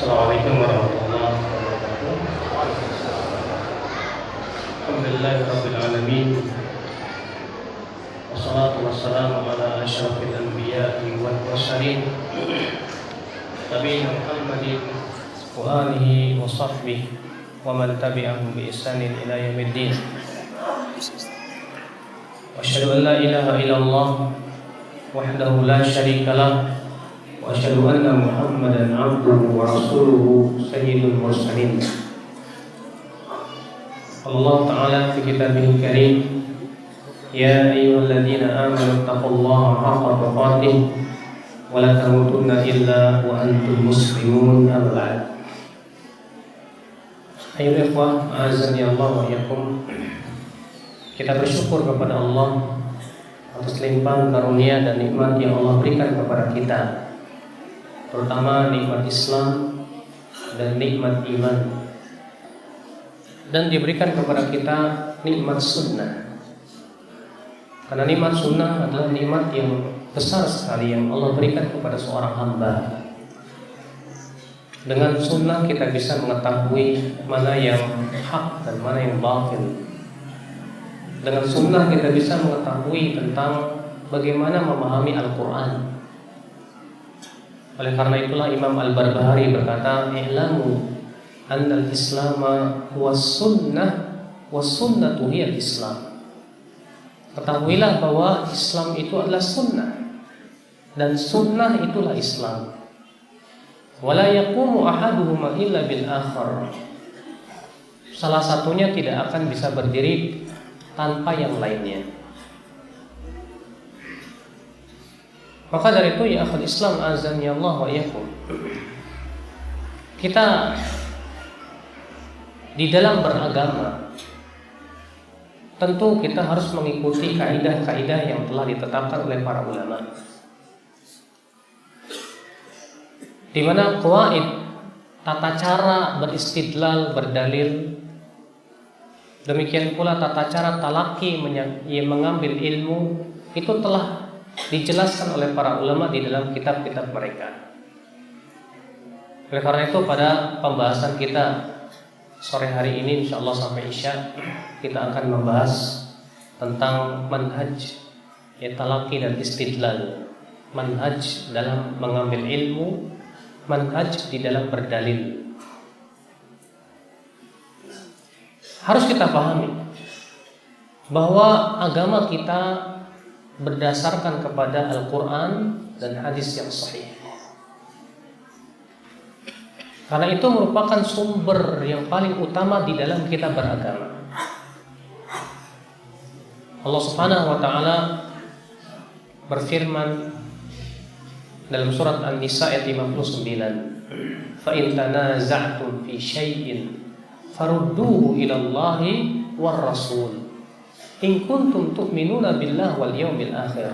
Assalamualaikum warahmatullahi wabarakatuh. Alhamdulillahirabbil alamin. Wassalatu wassalamu ala asyrafil anbiya'i wal mursalin. Nabiyina Muhammadin wa alihi wa sahbihi wa man tabi'ahum bi ihsanin ila yaumiddin. Asyhadu an la ilaha illallah wahdahu la syarika lah wa asyhadu anna Muhammadan abduhu wa rasuluhu sayyidul mursalin. Allah Ta'ala fi kitabihil karim, ya ayyuhalladzina amanu taqullaha haqqa tuqatih wa la tamutunna illa wa antum muslimun. Amma ba'd. Ayo ikhwah, azani Allah wa iyyakum. Kita bersyukur kepada Allah atas limpahan karunia dan nikmat yang Allah berikan kepada kita, terutama nikmat Islam dan nikmat iman, dan diberikan kepada kita nikmat sunnah. Karena nikmat sunnah adalah nikmat yang besar sekali yang Allah berikan kepada seorang hamba. Dengan sunnah kita bisa mengetahui mana yang hak dan mana yang batil. Dengan sunnah kita bisa mengetahui tentang bagaimana memahami Al-Quran. Oleh karena itulah Imam Al-Barbahari berkata, "I'lamu annal islama was sunnah was sunnatu hiya Islam." Ketahuilah bahwa Islam itu adalah sunnah dan sunnah itulah Islam. Wala yaqumu ahaduhuma illa bil akhar. Salah satunya tidak akan bisa berdiri tanpa yang lainnya. Maka dari itu ya akhul Islam azani Allah wa iyyakum, kita di dalam beragama tentu kita harus mengikuti kaidah-kaidah yang telah ditetapkan oleh para ulama, di mana qawaid, tata cara beristidlal, berdalil, demikian pula tata cara talaki mengambil ilmu itu telah dijelaskan oleh para ulama di dalam kitab-kitab mereka. Oleh karena itu pada pembahasan kita sore hari ini insyaallah sampai Isya kita akan membahas tentang manhaj talaki dan istidlal, manhaj dalam mengambil ilmu, manhaj di dalam berdalil. Harus kita pahami bahwa agama kita berdasarkan kepada Al-Quran dan hadis yang sahih. Karena itu merupakan sumber yang paling utama di dalam kita beragama. Allah Subhanahu wa Ta'ala berfirman dalam surat An-Nisa ayat 59, "Fa in tanaza'tum fi syai'in farudduhu ila Allahi war Rasul in kuntum tu'minuna billahi wal yawmil akhir."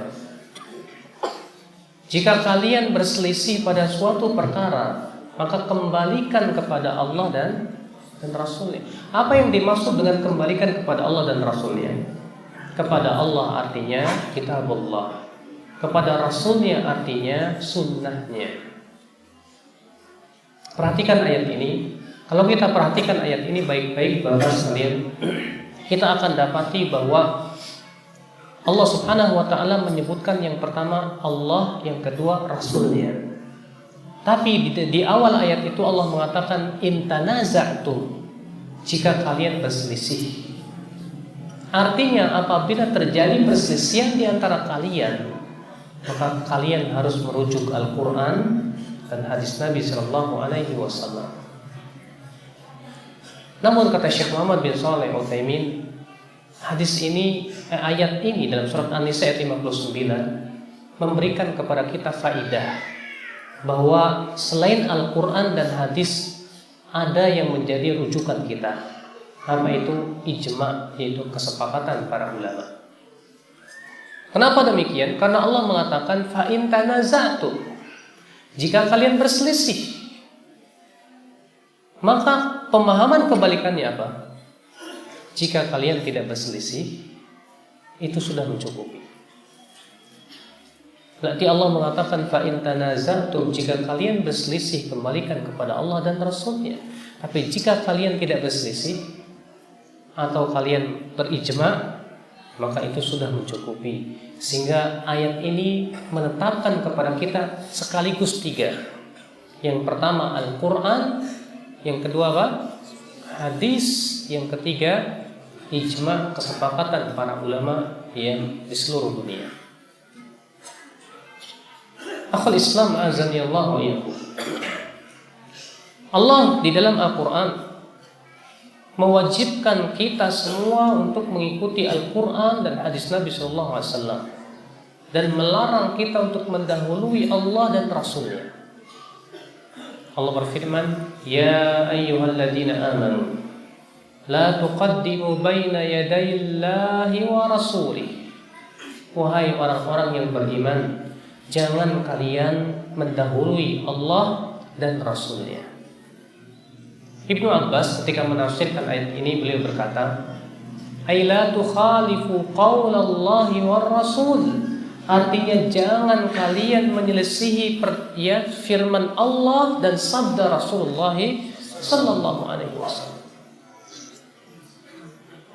Jika kalian berselisih pada suatu perkara, maka kembalikan kepada Allah dan Rasulnya. Apa yang dimaksud dengan kembalikan kepada Allah dan Rasulnya? Kepada Allah artinya kitabullah, kepada Rasulnya artinya sunnahnya. Perhatikan ayat ini. Kalau kita perhatikan ayat ini baik-baik Bapak sekalian, kita akan dapati bahwa Allah Subhanahu wa Ta'ala menyebutkan yang pertama Allah, yang kedua Rasulnya. Tapi di awal ayat itu Allah mengatakan in tanaza'tum, jika kalian berselisih. Artinya apabila terjadi perselisihan di antara kalian, maka kalian harus merujuk Al-Quran dan hadis Nabi Sallallahu Alaihi Wasallam. Namun kata Syekh Muhammad bin Shalih Al-Utsaimin, ayat ini dalam surat An-Nisa ayat 59 memberikan kepada kita faidah bahwa selain Al-Quran dan hadis ada yang menjadi rujukan kita. Apa itu? Ijma', yaitu kesepakatan para ulama. Kenapa demikian? Karena Allah mengatakan fa in tanaza'tum, jika kalian berselisih. Maka pemahaman kebalikannya apa? Jika kalian tidak berselisih, itu sudah mencukupi. Nanti Allah mengatakan fa in tanaza'tum, jika kalian berselisih kembalikan kepada Allah dan Rasulnya. Tapi jika kalian tidak berselisih atau kalian berijma, maka itu sudah mencukupi. Sehingga ayat ini menetapkan kepada kita sekaligus 3. Yang pertama Al-Quran, yang kedua apa? Hadis, yang ketiga ijma, kesepakatan para ulama yang di seluruh dunia. Akhul Islam azani Allah wa iyyakum. Allah di dalam Al-Quran mewajibkan kita semua untuk mengikuti Al-Quran dan hadis Nabi SAW, dan melarang kita untuk mendahului Allah dan Rasulnya. Allah berfirman, Ya ayyuhalladzina amanu la tuqaddimu baina yadayillahi wa rasulih. Wahai orang-orang yang beriman, jangan kalian mendahului Allah dan Rasulnya. Ibnu Abbas ketika menafsirkan ayat ini, beliau berkata, ay la tukhalifu qaulallahi war rasul. Artinya jangan kalian menyelisihi firman Allah dan sabda Rasulullah sallallahu alaihi wasallam.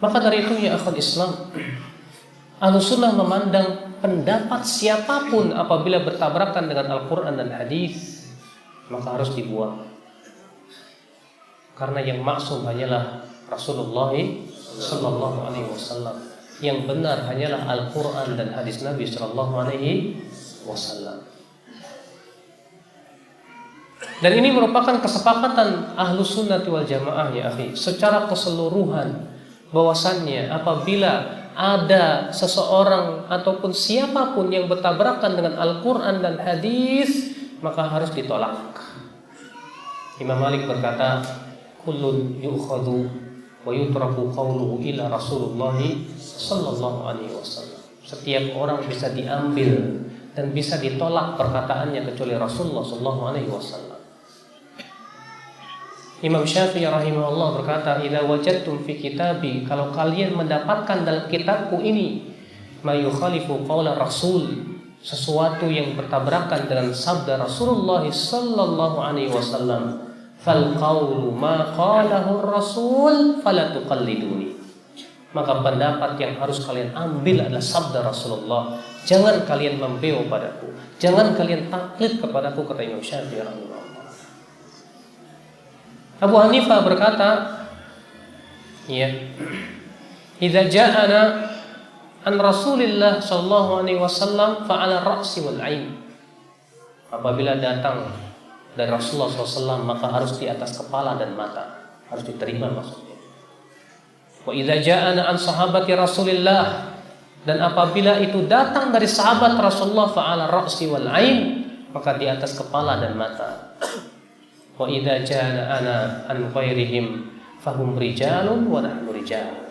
Maka dari itu ya akhwat Islam, Ahlussunnah memandang pendapat siapapun apabila bertabrakan dengan Al-Quran dan hadis, maka harus dibuang. Karena yang maksum hanyalah Rasulullah sallallahu alaihi wasallam. Yang benar hanyalah Al-Quran dan hadis Nabi sallallahu alaihi wasallam. Dan ini merupakan kesepakatan Ahlussunnah wal Jamaah ya akhi, secara keseluruhan, bahwasannya apabila ada seseorang ataupun siapapun yang bertabrakan dengan Al-Quran dan hadis, maka harus ditolak. Imam Malik berkata, kullun yu'khadhu wa yutraku qawluhu ila Rasulullah sallallahu alaihi wasallam. Setiap orang bisa diambil dan bisa ditolak perkataannya kecuali Rasulullah sallallahu alaihi wasallam. Imam Syafi'i rahimahullah berkata, idza wajadtum fi kitabi, kalau kalian mendapatkan dalam kitabku ini ma yukhalifu qaula Rasul, sesuatu yang bertabrakan dengan sabda Rasulullah sallallahu alaihi wasallam, fal qawlu ma qalahu Rasul fala tuqalliduni. Maka pendapat yang harus kalian ambil adalah sabda Rasulullah. Jangan kalian membeu padaku, jangan kalian taklid kepadaku, kata Imam Syafi'i rahimahullah. Abu Hanifah berkata, ya, idza ja'ana an Rasulillah sallallahu alaihi wasallam fa 'ala ra'si wal 'ain. Apabila datang dari Rasulullah SAW, maka harus di atas kepala dan mata, harus diterima maksudnya. Wa idza ja'ana an sahabati Rasulillah, dan apabila itu datang dari sahabat Rasulullah fa'ala ra'si wal 'ain, maka di atas kepala dan mata. Wa idza ja'ana an ghairihim fahum rijalun wa nahnu rijal.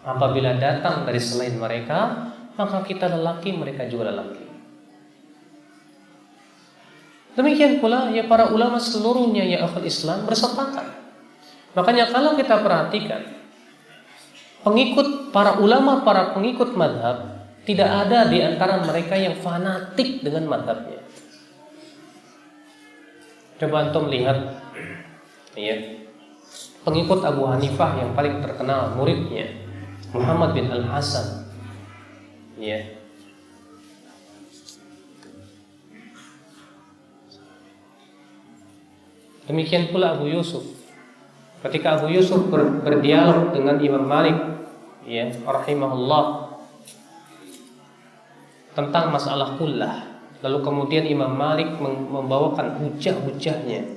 Apabila datang dari selain mereka, maka kita lelaki, mereka juga lelaki. Demikian pula ya para ulama seluruhnya ya akhul Islam bersepakat. Makanya kalau kita perhatikan, para ulama, para pengikut madhab, tidak ada di antara mereka yang fanatik dengan madhabnya. Coba antum lihat, ya, pengikut Abu Hanifah yang paling terkenal, muridnya Muhammad bin Al-Hasan, ya. Demikian pula Abu Yusuf. Ketika Abu Yusuf berdialog dengan Imam Malik, ya, rahimahullah, tentang masalah kullah, lalu kemudian Imam Malik membawakan hujah-hujahnya,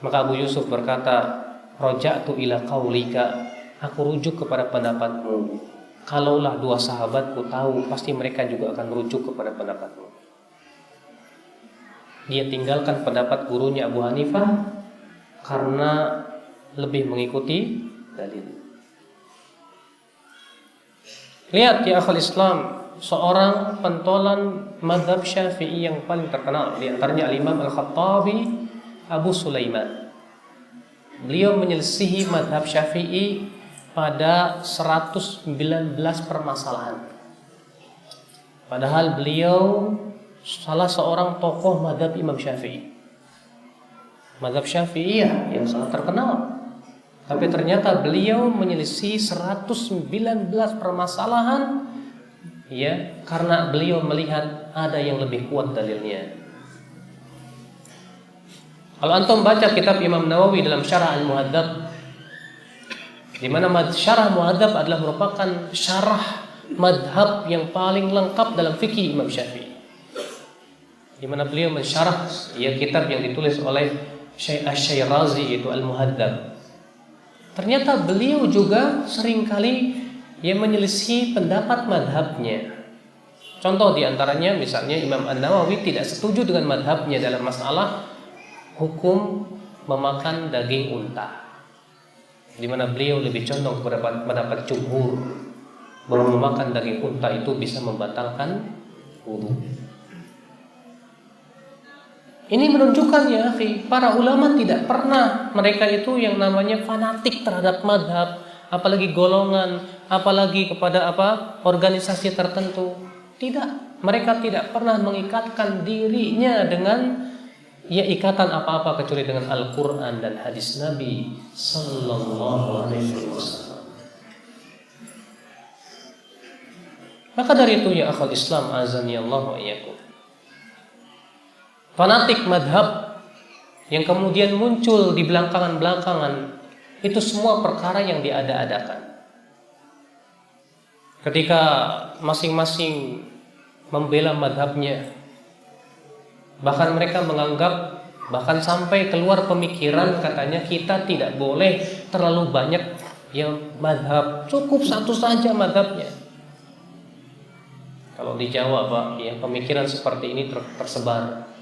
maka Abu Yusuf berkata, raja'tu ila qaulika, aku rujuk kepada pendapatmu. Kalaulah dua sahabatku tahu, pasti mereka juga akan merujuk kepada pendapatmu. Dia tinggalkan pendapat gurunya Abu Hanifah karena lebih mengikuti dalil. Lihat ya akhul Islam, seorang pentolan mazhab Syafi'i yang paling terkenal, di antaranya Al-Imam Al-Khattabi Abu Sulaiman. Beliau menyelisihi mazhab Syafi'i pada 119 permasalahan. Padahal beliau salah seorang tokoh mazhab Imam Syafi'i. Mazhab Syafi'iyah yang sangat terkenal. Tapi ternyata beliau menyelisih 119 permasalahan, ya, karena beliau melihat ada yang lebih kuat dalilnya. Kalau antum baca kitab Imam Nawawi dalam Syarah Al-Muhadzab, di mana Syarah Muhadzab adalah merupakan syarah madhab yang paling lengkap dalam fikih Imam Syafi'i, di mana beliau mensyarah ya kitab yang ditulis oleh Syekh Asy-Syairazi, yaitu Al-Muhadzab. Ternyata beliau juga seringkali ya menyelisih pendapat madhabnya. Contoh diantaranya misalnya Imam An-Nawawi tidak setuju dengan madhabnya dalam masalah hukum memakan daging unta, di mana beliau lebih condong kepada pendapat jumhur bahwa memakan daging unta itu bisa membatalkan wudu. Ini menunjukkan ya akhi, para ulama tidak pernah mereka itu yang namanya fanatik terhadap madhab, apalagi golongan, apalagi kepada organisasi tertentu. Tidak, mereka tidak pernah mengikatkan dirinya dengan ya ikatan apa-apa kecuali dengan Al-Quran dan hadis Nabi Sallallahu Alaihi Wasallam. Maka dari itu ya akhwat Islam azani Allah wa iyyakum, fanatik madhab yang kemudian muncul di belakangan-belakangan itu semua perkara yang diada-adakan. Ketika masing-masing membela madhabnya, bahkan mereka menganggap, bahkan sampai keluar pemikiran katanya kita tidak boleh terlalu banyak yang madhab, cukup satu saja madhabnya. Kalau di Jawa Pak, ya pemikiran seperti ini tersebar.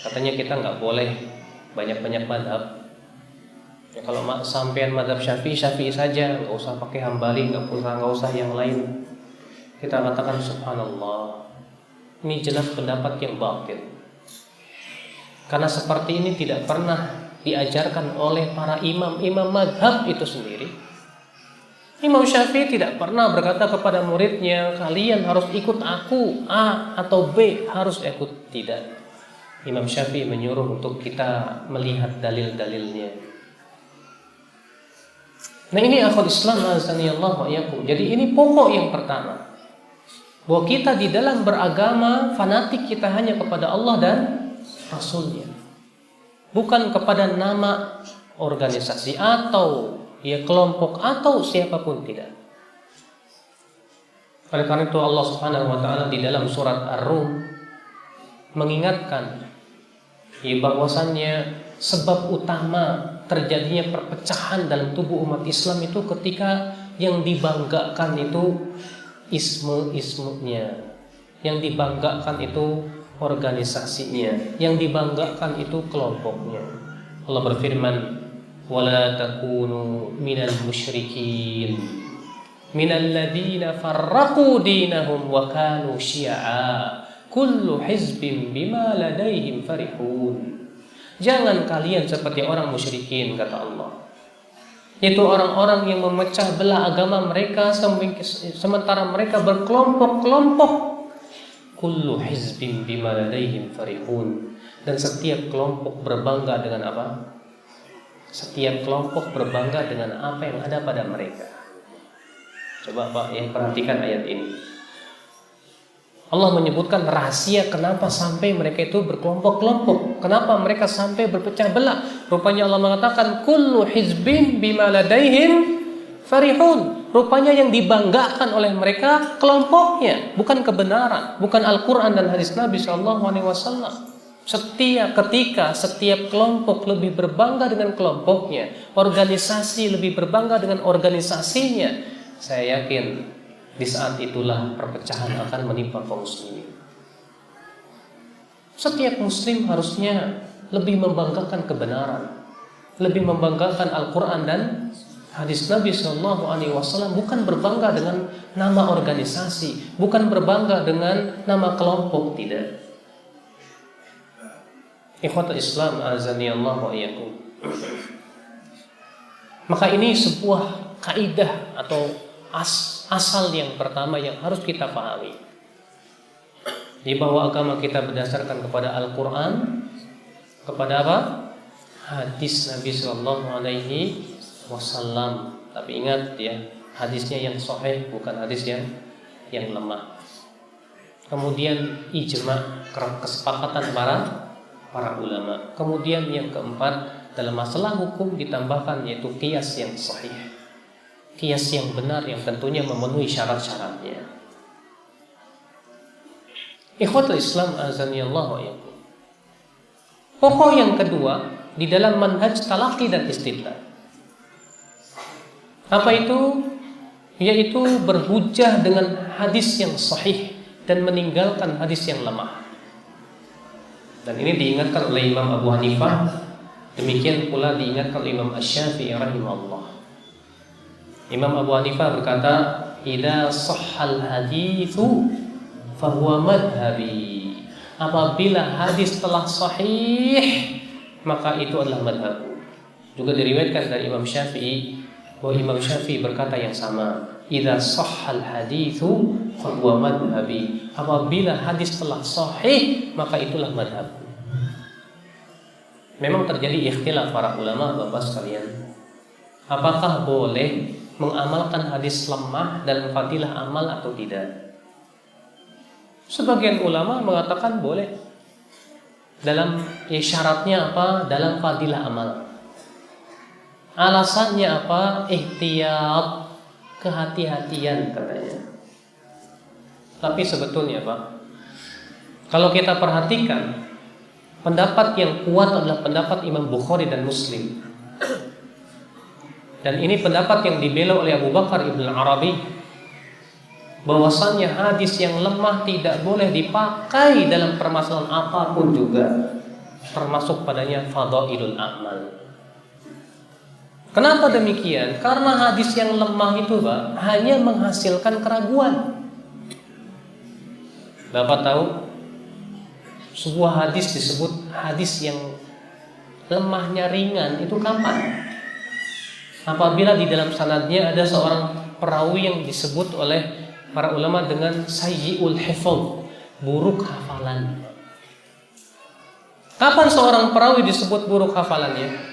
Katanya kita nggak boleh banyak-banyak madhab. Ya, kalau sampean madhab Syafi'i saja, nggak usah pakai Hambali, nggak usah yang lain. Kita katakan subhanallah, ini jelas pendapat yang batil. Karena seperti ini tidak pernah diajarkan oleh para imam madhab itu sendiri. Imam Syafi'i tidak pernah berkata kepada muridnya, kalian harus ikut aku, A atau B harus ikut, tidak. Imam Syafi'i menyuruh untuk kita melihat dalil-dalilnya. Nah ini akhwat Islam azanillahu wa iyyakum. Jadi ini pokok yang pertama, bahwa kita di dalam beragama fanatik kita hanya kepada Allah dan Rasulnya, bukan kepada nama organisasi atau ya kelompok atau siapapun, tidak. Oleh karena itu Allah Subhanahu wa taala di dalam surat Ar-Rum mengingatkan bahwasannya sebab utama terjadinya perpecahan dalam tubuh umat Islam itu ketika yang dibanggakan itu isme-ismenya, yang dibanggakan itu organisasinya, yang dibanggakan itu kelompoknya. Allah berfirman, wala takunu minal musyrikin minal ladzina farraqu dinahum wa kanu syi'a kullu hizbin bima ladaihim farihun. Jangan kalian seperti orang musyrikin, kata Allah. Itu orang-orang yang memecah belah agama mereka sementara mereka berkelompok-kelompok. Kullu hizbin bima ladaihim farihun. Dan setiap kelompok berbangga dengan apa? Setiap kelompok berbangga dengan apa yang ada pada mereka. Coba Pak yang perhatikan ayat ini. Allah menyebutkan rahasia kenapa sampai mereka itu berkelompok-kelompok, kenapa mereka sampai berpecah belah. Rupanya Allah mengatakan kullu hizbin bima ladaihim farihun. Rupanya yang dibanggakan oleh mereka kelompoknya, bukan kebenaran, bukan Al-Quran dan hadis Nabi SAW. Setiap kelompok lebih berbangga dengan kelompoknya, organisasi lebih berbangga dengan organisasinya, saya yakin di saat itulah perpecahan akan menimpa kaum muslimin. Setiap muslim harusnya lebih membanggakan kebenaran, lebih membanggakan Al-Quran dan hadis Nabi SAW, bukan berbangga dengan nama organisasi, bukan berbangga dengan nama kelompok, tidak. Ikhwatul Islam azani Allah wa iyyakum. Maka ini sebuah kaidah atau asal yang pertama yang harus kita pahami. Jadi bahwa agama kita berdasarkan kepada Al-Quran, kepada apa? Hadis Nabi Sallallahu Alaihi Wasallam. Tapi ingat ya, hadisnya yang sahih, bukan hadis yang lemah. Kemudian ijma, kesepakatan para ulama. Kemudian yang keempat, dalam masalah hukum ditambahkan yaitu qiyas yang sahih, qiyas yang benar yang tentunya memenuhi syarat-syaratnya. Ikhwatul Islam azani Allah wa iyyakum. Pokok yang kedua di dalam manhaj talaqi dan istidlal. Apa itu? Yaitu berhujjah dengan hadis yang sahih dan meninggalkan hadis yang lemah. Dan ini diingatkan oleh Imam Abu Hanifah, demikian pula diingatkan oleh Imam Asy-Syafi'i rahimahullah. Imam Abu Hanifah berkata, "Idza shahhal haditsu fahuwa madhhabi." Apabila hadis telah sahih, maka itu adalah madhabku. Juga diriwayatkan dari Imam Syafi'i bahwa Imam Syafi'i berkata yang sama, "Idza shahhal haditsu fahuwa madhhabi." Apabila hadis telah sahih, maka itulah madhabku. Memang terjadi ikhtilaf para ulama Bapak sekalian. Apakah boleh mengamalkan hadis lemah dalam fadilah amal atau tidak? Sebagian ulama mengatakan boleh. Dalam syaratnya apa? Dalam fadilah amal. Alasannya apa? Ihtiyat, kehati-hatian katanya. Tapi sebetulnya Pak, kalau kita perhatikan, pendapat yang kuat adalah pendapat Imam Bukhari dan Muslim. Dan ini pendapat yang dibela oleh Abu Bakar Ibn Arabi, bahwasannya hadis yang lemah tidak boleh dipakai dalam permasalahan apapun juga, termasuk padanya fadhailul a'mal. Kenapa demikian? Karena hadis yang lemah itu Pak, hanya menghasilkan keraguan. Bapak tahu sebuah hadis disebut hadis yang lemahnya ringan itu kapan? Apabila di dalam sanadnya ada seorang perawi yang disebut oleh para ulama dengan sayyi'ul hifdz, buruk hafalan. Kapan seorang perawi disebut buruk hafalannya?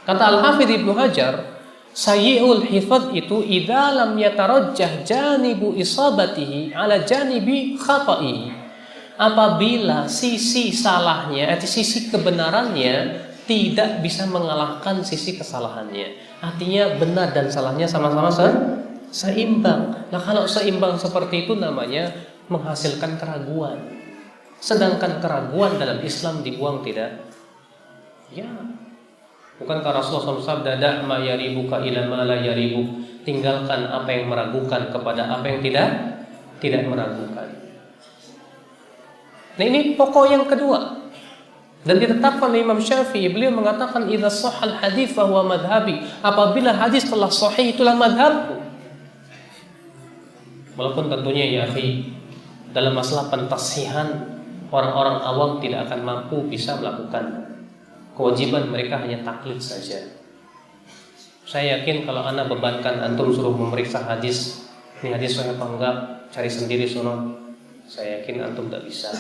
Kata Al-Hafidz Ibnu Hajar, sayyi'ul hifdz itu idza lam yatarajjah janibu isabatihi ala janibi khata'i. Apabila sisi salahnya, sisi kebenarannya tidak bisa mengalahkan sisi kesalahannya. Artinya benar dan salahnya sama-sama seimbang. Nah, kalau seimbang seperti itu namanya menghasilkan keraguan. Sedangkan keraguan dalam Islam dibuang tidak? Ya. Bukankah Rasulullah SAW "Da' ma yaribuka ila ma la yaribuk." Tinggalkan apa yang meragukan kepada apa yang tidak meragukan. Nah, ini pokok yang kedua. Dan ditetapkan oleh Imam Syafi'i, beliau mengatakan idza shahhal hadits fa huwa madhhabi. Apabila hadis telah sahih itulah madhabku. Walaupun tentunya ya akhi, dalam masalah pentasihan orang-orang awam tidak akan mampu bisa melakukan. Kewajiban mereka hanya taklid saja. Saya yakin kalau Anda bebankan antum suruh memeriksa hadis, ini hadis sahih apa enggak, cari sendiri sono. Saya yakin antum tidak bisa.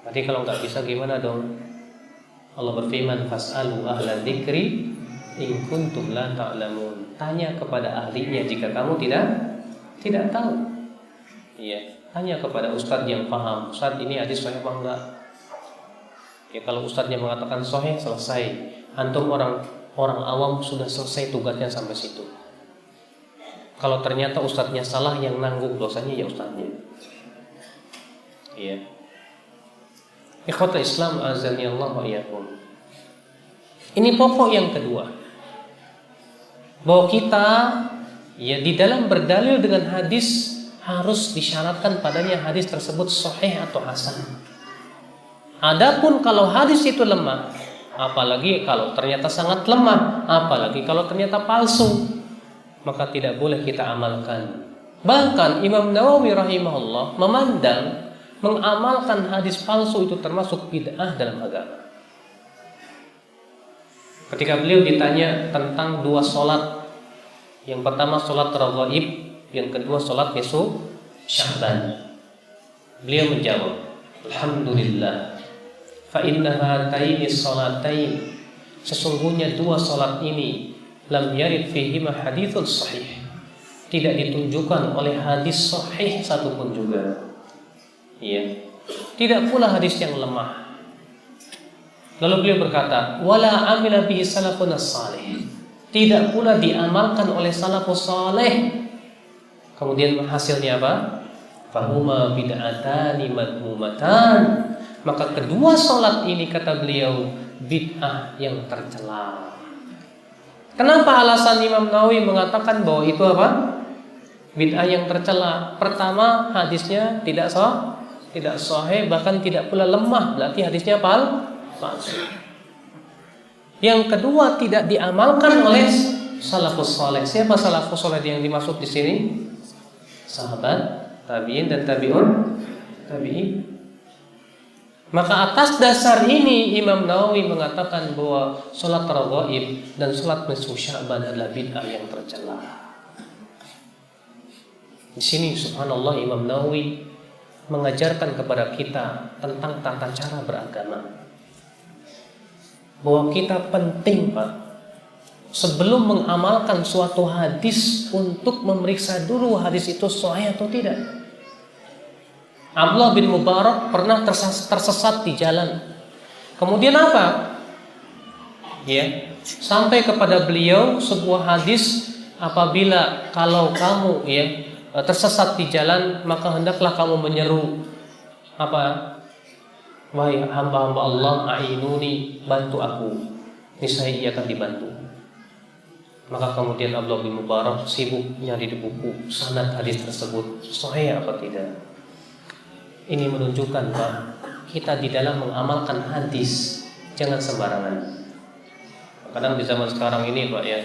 Berarti kalau enggak bisa gimana dong? Allah berfirman, "Fas'alu ahla dzikri in kuntum la ta'lamun." Tanya kepada ahlinya jika kamu tidak tahu. Iya, tanya kepada ustadz yang paham. Ustadz, ini hadis sahih apa enggak? Ya, kalau ustadznya mengatakan sahih, selesai. Antum orang awam sudah selesai tugasnya sampai situ. Kalau ternyata ustadznya salah, yang nanggung dosanya ya ustadznya. Iya. Ikhwatul Islam azani Allah wa iyyakum. Ini pokok yang kedua. Bahwa kita ya di dalam berdalil dengan hadis harus disyaratkan padanya hadis tersebut sahih atau hasan. Adapun kalau hadis itu lemah, apalagi kalau ternyata sangat lemah, apalagi kalau ternyata palsu, maka tidak boleh kita amalkan. Bahkan Imam Nawawi rahimahullah memandang mengamalkan hadis palsu itu termasuk bid'ah dalam agama. Ketika beliau ditanya tentang dua sholat, yang pertama sholat raghaib, yang kedua sholat nisfu Sya'ban. Beliau menjawab, alhamdulillah, fa inna hataini shalatain, sesungguhnya dua salat ini lam yarid fihima haditsun sahih, tidak ditunjukkan oleh hadis sahih satupun juga. Ya. Tidak pula hadis yang lemah. Lalu beliau berkata, wala amila bihi salafun salih, tidak pula diamalkan oleh salafus saleh. Kemudian hasilnya apa? Fahuma bid'atani madmumatan, maka kedua salat ini kata beliau bid'ah yang tercela. Kenapa alasan Imam Nawawi mengatakan bahwa itu apa? Bid'ah yang tercela. Pertama, hadisnya tidak sahih, bahkan tidak pula lemah, berarti hadisnya palsu. Yang kedua, tidak diamalkan oleh salafus saleh. Siapa salafus saleh yang dimaksud di sini? Sahabat, tabi'in dan tabi'in. Maka atas dasar ini Imam Nawawi mengatakan bahwa salat raghaib dan salat nisfu Sya'ban adalah bid'ah yang tercela. Di sini subhanallah Imam Nawawi mengajarkan kepada kita tentang tata cara beragama. Bahwa kita penting, Pak, sebelum mengamalkan suatu hadis untuk memeriksa dulu hadis itu sahih atau tidak. Abdullah bin Mubarak pernah tersesat di jalan. Kemudian apa? Ya, sampai kepada beliau sebuah hadis, apabila kalau kamu tersesat di jalan, maka hendaklah kamu menyeru apa? Wahai hamba-hamba Allah, a'inuni, bantu aku, niscaya ia akan dibantu. Maka kemudian Abdullah bin Mubarak sibuk nyari di buku sanad hadis tersebut sahih apa tidak. Ini menunjukkan Pak, kita di dalam mengamalkan hadis jangan sembarangan. Kadang di zaman sekarang ini Pak ya,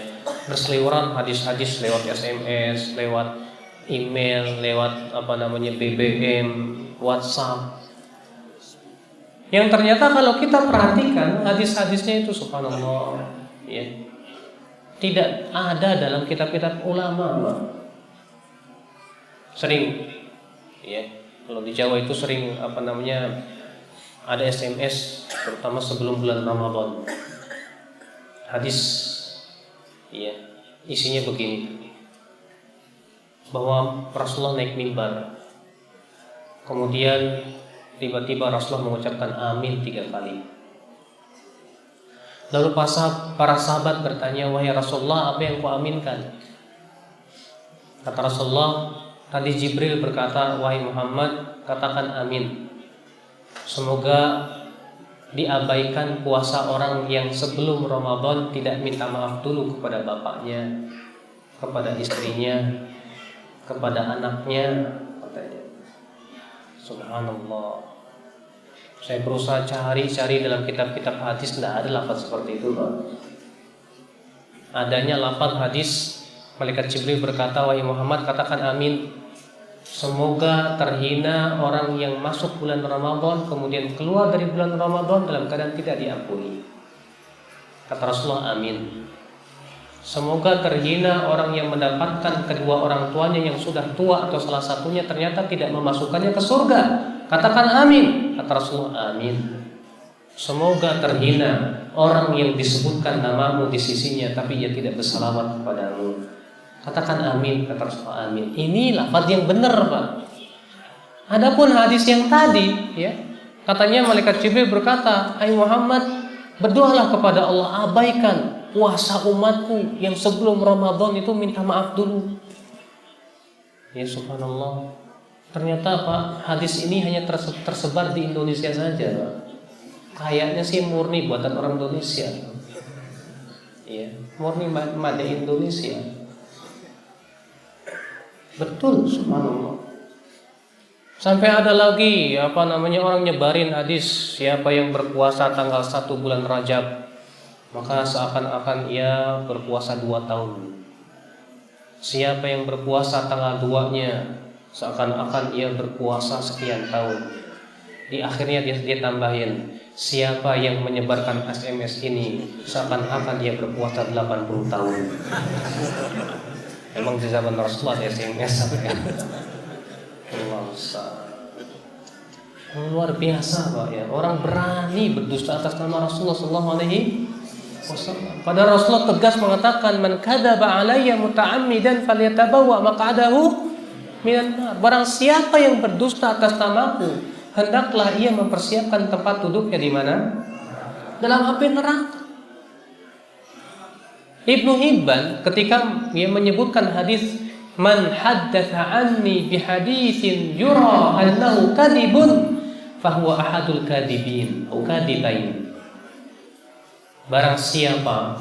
berseliweran hadis-hadis lewat SMS, lewat email, lewat BBM, WhatsApp. Yang ternyata kalau kita perhatikan hadis-hadisnya itu subhanallah ya, tidak ada dalam kitab-kitab ulama. Sering ya, kalau di Jawa itu sering ada SMS terutama sebelum bulan Ramadan. Hadis ya, isinya begini, bahwa Rasulullah naik mimbar, kemudian tiba-tiba Rasulullah mengucapkan amin 3 kali. Lalu para sahabat bertanya, wahai Rasulullah, apa yang kau aminkan? Kata Rasulullah, tadi Jibril berkata, wahai Muhammad, katakan amin, semoga diabaikan puasa orang yang sebelum Ramadan tidak minta maaf dulu kepada bapaknya, kepada istrinya, kepada anaknya, katanya. Subhanallah. Saya berusaha cari dalam kitab-kitab hadis, tidak ada lafaz seperti itu, Pak. Adanya lafaz hadis, malaikat Jibril berkata, wahai Muhammad, katakan amin, semoga terhina orang yang masuk bulan Ramadan kemudian keluar dari bulan Ramadan dalam keadaan tidak diampuni. Kata Rasulullah, amin. Semoga terhina orang yang mendapatkan kedua orang tuanya yang sudah tua atau salah satunya ternyata tidak memasukkannya ke surga. Katakan amin. Kata Rasulullah, amin. Semoga terhina orang yang disebutkan namamu di sisinya tapi ia tidak bersalawat kepadamu. Katakan amin. Kata Rasulullah, amin. Ini lafaz yang benar, Pak. Adapun hadis yang tadi ya, katanya malaikat Jibril berkata, hai Muhammad, berdoalah kepada Allah, abaikan puasa umatku yang sebelum Ramadan itu minta maaf dulu. Ya subhanallah. Ternyata Pak, hadis ini hanya tersebar di Indonesia saja, Pak. Kayaknya sih murni buatan orang Indonesia. Ya, murni made Indonesia. Betul, subhanallah. Sampai ada lagi orang nyebarin hadis, siapa yang berpuasa tanggal 1 bulan Rajab, maka seakan-akan ia berpuasa 2 tahun. Siapa yang berpuasa tanggal 2-nya, seakan-akan ia berpuasa sekian tahun. Di akhirnya dia tambahin, siapa yang menyebarkan SMS ini, seakan-akan ia berpuasa 80 tahun. Emang di zaman Rasulullah SMS apa ya? Luar biasa Pak ya. Orang berani berdusta atas nama Rasulullah sallallahu alaihi wasallam. Padahal Rasulullah tegas mengatakan, "Man kadzaba alayya muta'ammidan falyatabawwa maq'adahu minan nar." Barang siapa yang berdusta atas namaku, hendaklah ia mempersiapkan tempat duduknya di mana? Dalam api neraka. Ibnu Hibban ketika dia menyebutkan hadis, "Man haddatsa anni bihaditsin yura annahu kadibun fahuwa ahadul kadibin atau kadibain." Barang siapa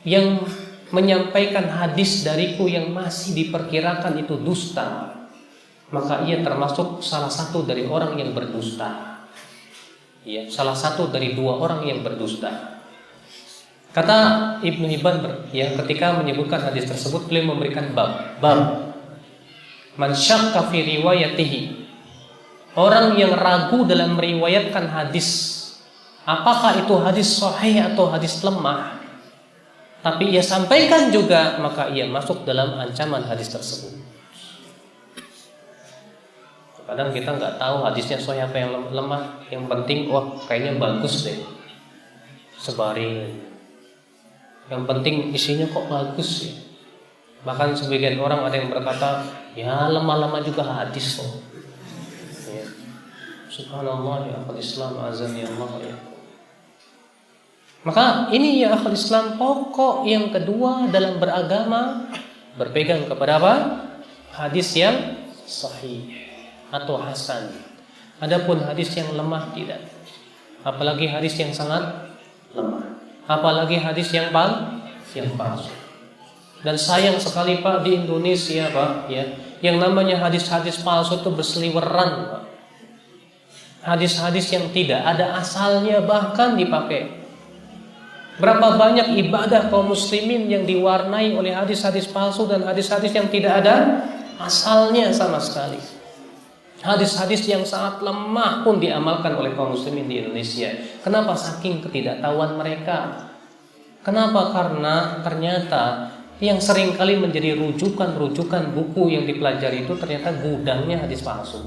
yang menyampaikan hadis dariku yang masih diperkirakan itu dusta, maka ia termasuk salah satu dari orang yang berdusta. Ya, salah satu dari dua orang yang berdusta. Kata Ibnu Hibban ya, ketika menyebutkan hadis tersebut, beliau memberikan bab man syakka fi riwayatihi. Orang yang ragu dalam meriwayatkan hadis, apakah itu hadis sahih atau hadis lemah, tapi ia sampaikan juga, maka ia masuk dalam ancaman hadis tersebut. Kadang kita nggak tahu hadisnya sahih apa yang lemah. Yang penting, wah kayaknya bagus deh, sebarin. Yang penting isinya kok bagus ya. Bahkan sebagian orang ada yang berkata, ya lemah-lemah juga hadis kok. Ya. Subhanallah ya akhul Islam azani Allah ya. Maka ini ya akhul Islam, pokok yang kedua dalam beragama, berpegang kepada apa? Hadis yang sahih atau hasan. Adapun hadis yang lemah tidak. Apalagi hadis yang sangat lemah. Apalagi hadis yang palsu. Dan sayang sekali Pak, di Indonesia Pak ya, yang namanya hadis-hadis palsu itu berseliweran Pak. Hadis-hadis yang tidak ada asalnya bahkan dipakai. Berapa banyak ibadah kaum muslimin yang diwarnai oleh hadis-hadis palsu dan hadis-hadis yang tidak ada asalnya sama sekali. Hadis-hadis yang sangat lemah pun diamalkan oleh kaum muslimin di Indonesia. Kenapa? Saking ketidaktahuan mereka. Kenapa? Karena ternyata yang seringkali menjadi rujukan-rujukan buku yang dipelajari itu ternyata gudangnya hadis palsu.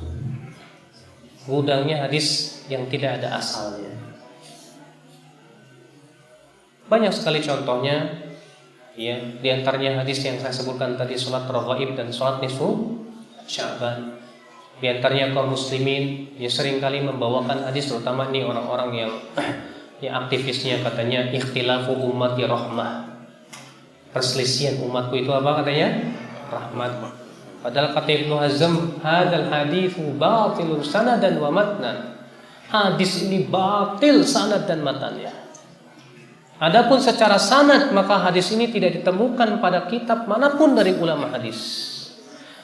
Gudangnya hadis yang tidak ada asalnya. Banyak sekali contohnya. Ya, di antaranya hadis yang saya sebutkan tadi, salat raghaib dan salat nisfu Sya'ban. Di antaranya kaum muslimin ya seringkali membawakan hadis, terutama ini orang-orang yang aktivisnya katanya ikhtilafu ummati rahmah. Perselisihan umatku itu apa katanya? Rahmat. Padahal kata Ibnu Hazm, hadzal haditsu batilun sanadan wa matnan. Hadis ini batil sanad dan matannya. Adapun secara sanad, maka hadis ini tidak ditemukan pada kitab manapun dari ulama hadis.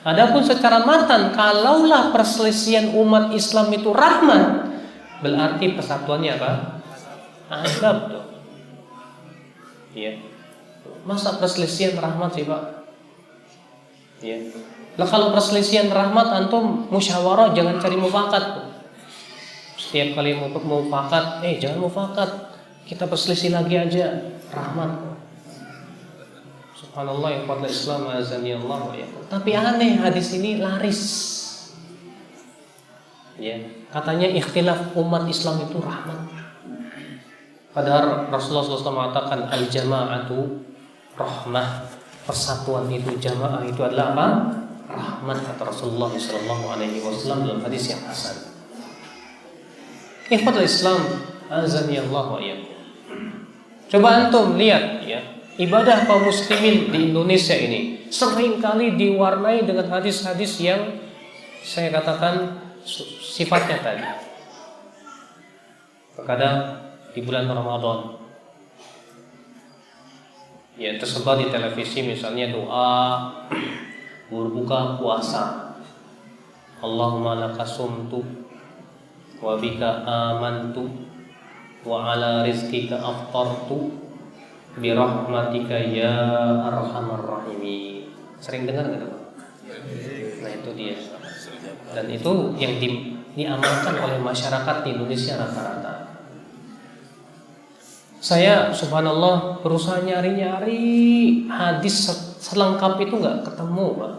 Adapun secara matan, kalaulah perselisihan umat Islam itu rahmat, berarti persatuannya apa? Azab tuh. Ya. Masa perselisihan rahmat sih Pak? Ya. Lah kalau perselisihan rahmat, antum musyawarah, jangan cari mufakat tuh. Setiap kali mau mufakat, jangan mufakat, kita perselisih lagi aja, rahmat. Subhanallah yang fadla Islam azani Allah ya. Tapi aneh, hadis ini laris. Ya, katanya ikhtilaf umat Islam itu rahmat. Padahal Rasulullah SAW mengatakan al-jama'atu rahmah. Persatuan itu, jamaah itu adalah apa? Rahmat, kata Rasulullah SAW dalam hadis yang hasan. Ikhwatul Islam azani Allah ya. Coba antum lihat ya. Ibadah kaum muslimin di Indonesia ini seringkali diwarnai dengan hadis-hadis yang saya katakan sifatnya tadi. Terkadang di bulan Ramadan ya tersebar di televisi misalnya doa berbuka puasa. Allahumma laka sumtu wa bika amantu wa ala rizqika aftartu birahmatika ya arhamar rahimin. Sering dengar nggak Pak? Nah itu dia. Dan itu yang diamalkan oleh masyarakat di Indonesia rata-rata. Saya subhanallah berusaha nyari-nyari hadis selengkap itu nggak ketemu Pak.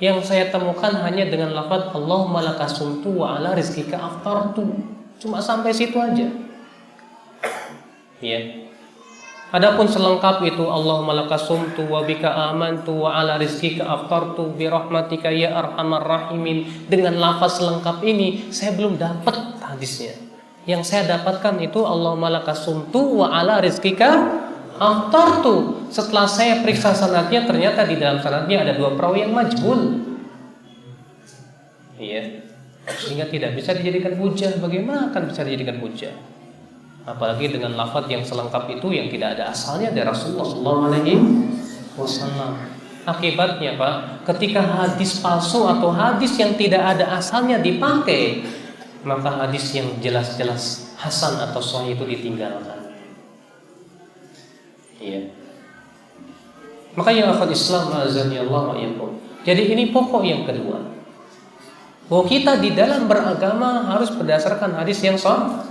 Yang saya temukan hanya dengan lafaz Allahumma lakasumtu wa ala rizqika aftartu. Cuma sampai situ aja. Ya. Adapun selengkap itu Allahumma lakasumtu wa bika amantu wa ala rizqika aftartu bi rahmatika ya arhamar rahimin. Dengan lafaz lengkap ini saya belum dapat hadisnya. Yang saya dapatkan itu Allahumma lakasumtu wa ala rizqika aftartu. Setelah saya periksa sanadnya, ternyata di dalam sanadnya ada 2 perawi yang majhul. Iya. Sehingga tidak bisa dijadikan hujah. Bagaimana akan bisa dijadikan hujah? Apalagi dengan lafaz yang selengkap itu yang tidak ada asalnya dari Rasulullah SAW. Akibatnya Pak, ketika hadis palsu atau hadis yang tidak ada asalnya dipakai, maka hadis yang jelas-jelas hasan atau sahih itu ditinggalkan. Iya. Makanya akhwat Islam azani Allah wa iyyakum. Jadi ini pokok yang kedua. Bahwa kita di dalam beragama harus berdasarkan hadis yang sahih.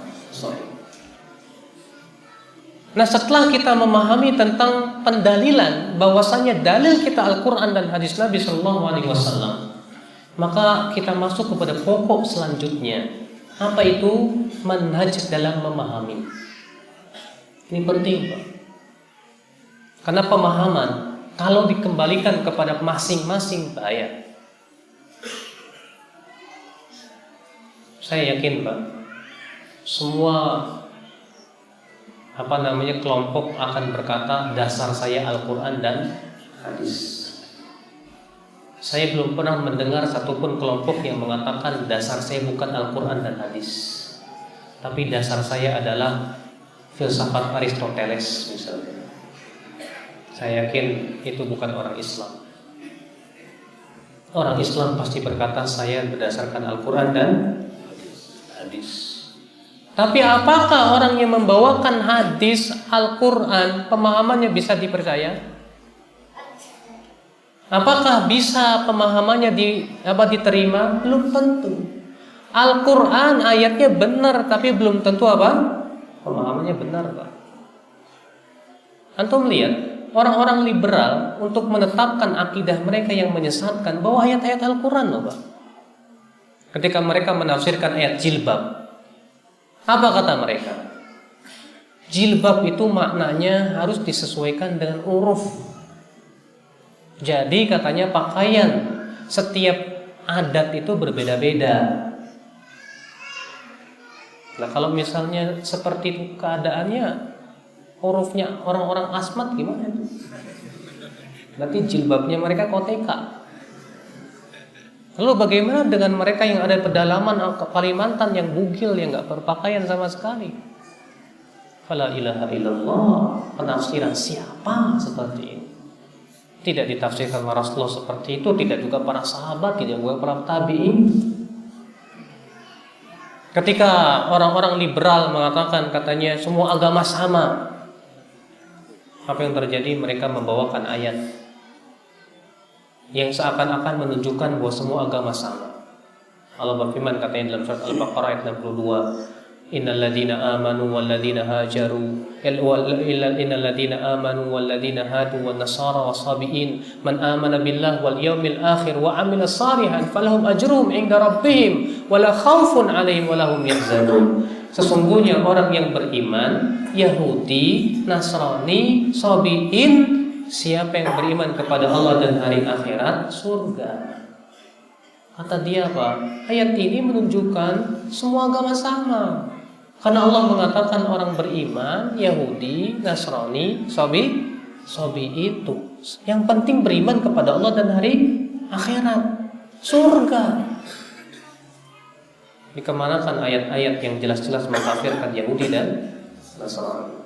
Nah, setelah kita memahami tentang pendalilan bahwasanya dalil kita Al-Qur'an dan hadis Nabi sallallahu alaihi wasallam, maka kita masuk kepada pokok selanjutnya. Apa itu? Manhaj dalam memahami. Ini penting, Pak. Karena pemahaman kalau dikembalikan kepada masing-masing bahaya. Saya yakin, Pak, semua kelompok akan berkata dasar saya Al-Quran dan hadis. Saya belum pernah mendengar satupun kelompok yang mengatakan dasar saya bukan Al-Quran dan hadis, tapi dasar saya adalah filsafat Aristoteles misalnya. Saya yakin itu bukan orang Islam. Orang Islam pasti berkata saya berdasarkan Al-Quran dan hadis. Tapi apakah orang yang membawakan hadis Al-Quran pemahamannya bisa dipercaya? Apakah bisa pemahamannya diterima? Belum tentu. Al-Quran ayatnya benar, tapi belum tentu pemahamannya benar, Pak. Antum lihat orang-orang liberal untuk menetapkan akidah mereka yang menyesatkan bahwa ayat-ayat Al-Quran, Pak. Ketika mereka menafsirkan ayat jilbab, apa kata mereka? Jilbab itu maknanya harus disesuaikan dengan uruf. Jadi katanya pakaian setiap adat itu berbeda-beda. Nah, kalau misalnya seperti itu keadaannya, urufnya orang-orang asmat gimana itu? Berarti jilbabnya mereka koteka. Lalu bagaimana dengan mereka yang ada pedalaman Kalimantan yang bugil, yang nggak berpakaian sama sekali? Fala ilaha illallah. Penafsiran siapa seperti ini? Tidak ditafsirkan oleh Rasulullah seperti itu, tidak juga para sahabat, tidak juga para tabi'in. Ketika orang-orang liberal mengatakan katanya semua agama sama, apa yang terjadi? Mereka membawakan ayat yang seakan-akan menunjukkan bahwa semua agama sama. Allah berfirman katanya dalam surat Al-Baqarah ayat 62, innal ladzina amanu wal ladzina hajaru innal ladzina amanu wal ladzina hadu wan nasara wasabiin man amana billahi wal yaumil akhir wa amila salihan falahum ajruhum 'inda rabbihim wala khaufun 'alaihim wala hum yahzanun. Sesungguhnya orang yang beriman, Yahudi, Nasrani, Sabiin, siapa yang beriman kepada Allah dan hari akhirat, surga. Kata dia apa? Ayat ini menunjukkan semua agama sama. Karena Allah mengatakan orang beriman, Yahudi, Nasrani, Sabi itu. Yang penting beriman kepada Allah dan hari akhirat, surga. Dikemanakan ayat-ayat yang jelas-jelas mengkafirkan Yahudi dan Nasrani?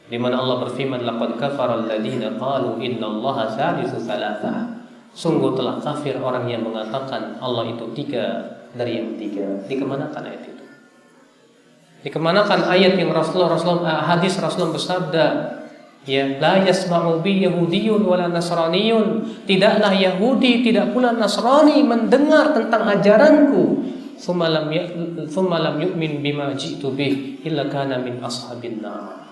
Di mana Allah berfirman, laqad kafara alladziina qalu innallaha thalithu tsalatsah. Sungguh telah kafir orang yang mengatakan Allah itu 3 dari yang 3. Dikemanakan ayat itu? Dikemanakan ayat yang hadis Rasulullah bersabda, ya la yasma'u bi yahudiyyun wala nasraniyyun. Tidaklah Yahudi, tidak pula Nasrani mendengar tentang ajaranku. Tsumma lam yu'min bima ji'tu bih illa kana min ashabin nar.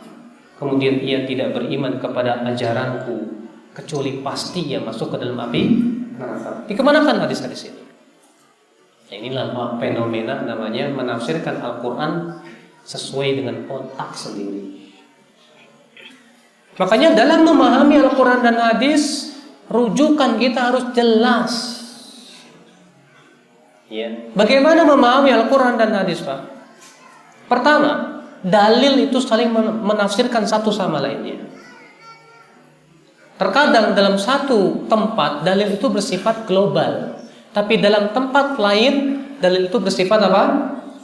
Kemudian ia tidak beriman kepada ajaranku kecuali pasti ia masuk ke dalam api neraka. Dikemanakan hadis-hadis ini? Nah, inilah fenomena namanya menafsirkan Al-Quran sesuai dengan otak sendiri. Makanya dalam memahami Al-Quran dan hadis, rujukan kita harus jelas. Ya. Bagaimana memahami Al-Quran dan hadis, Pak? Pertama, dalil itu saling menafsirkan satu sama lainnya. Terkadang dalam satu tempat dalil itu bersifat global, tapi dalam tempat lain dalil itu bersifat apa?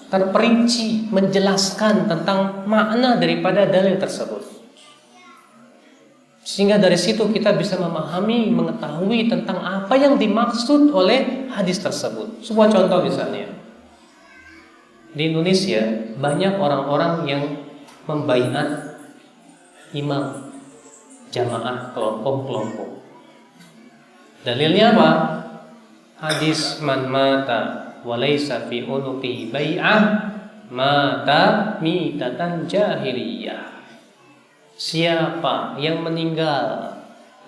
Terperinci, menjelaskan tentang makna daripada dalil tersebut. Sehingga dari situ kita bisa memahami, mengetahui tentang apa yang dimaksud oleh hadis tersebut. Sebuah contoh misalnya, di Indonesia banyak orang-orang yang membaiat imam, jamaah, kelompok-kelompok. Dalilnya apa? Hadis man mata walaysa fi unuqi bai'ah mata mitatan jahiliyah. Siapa yang meninggal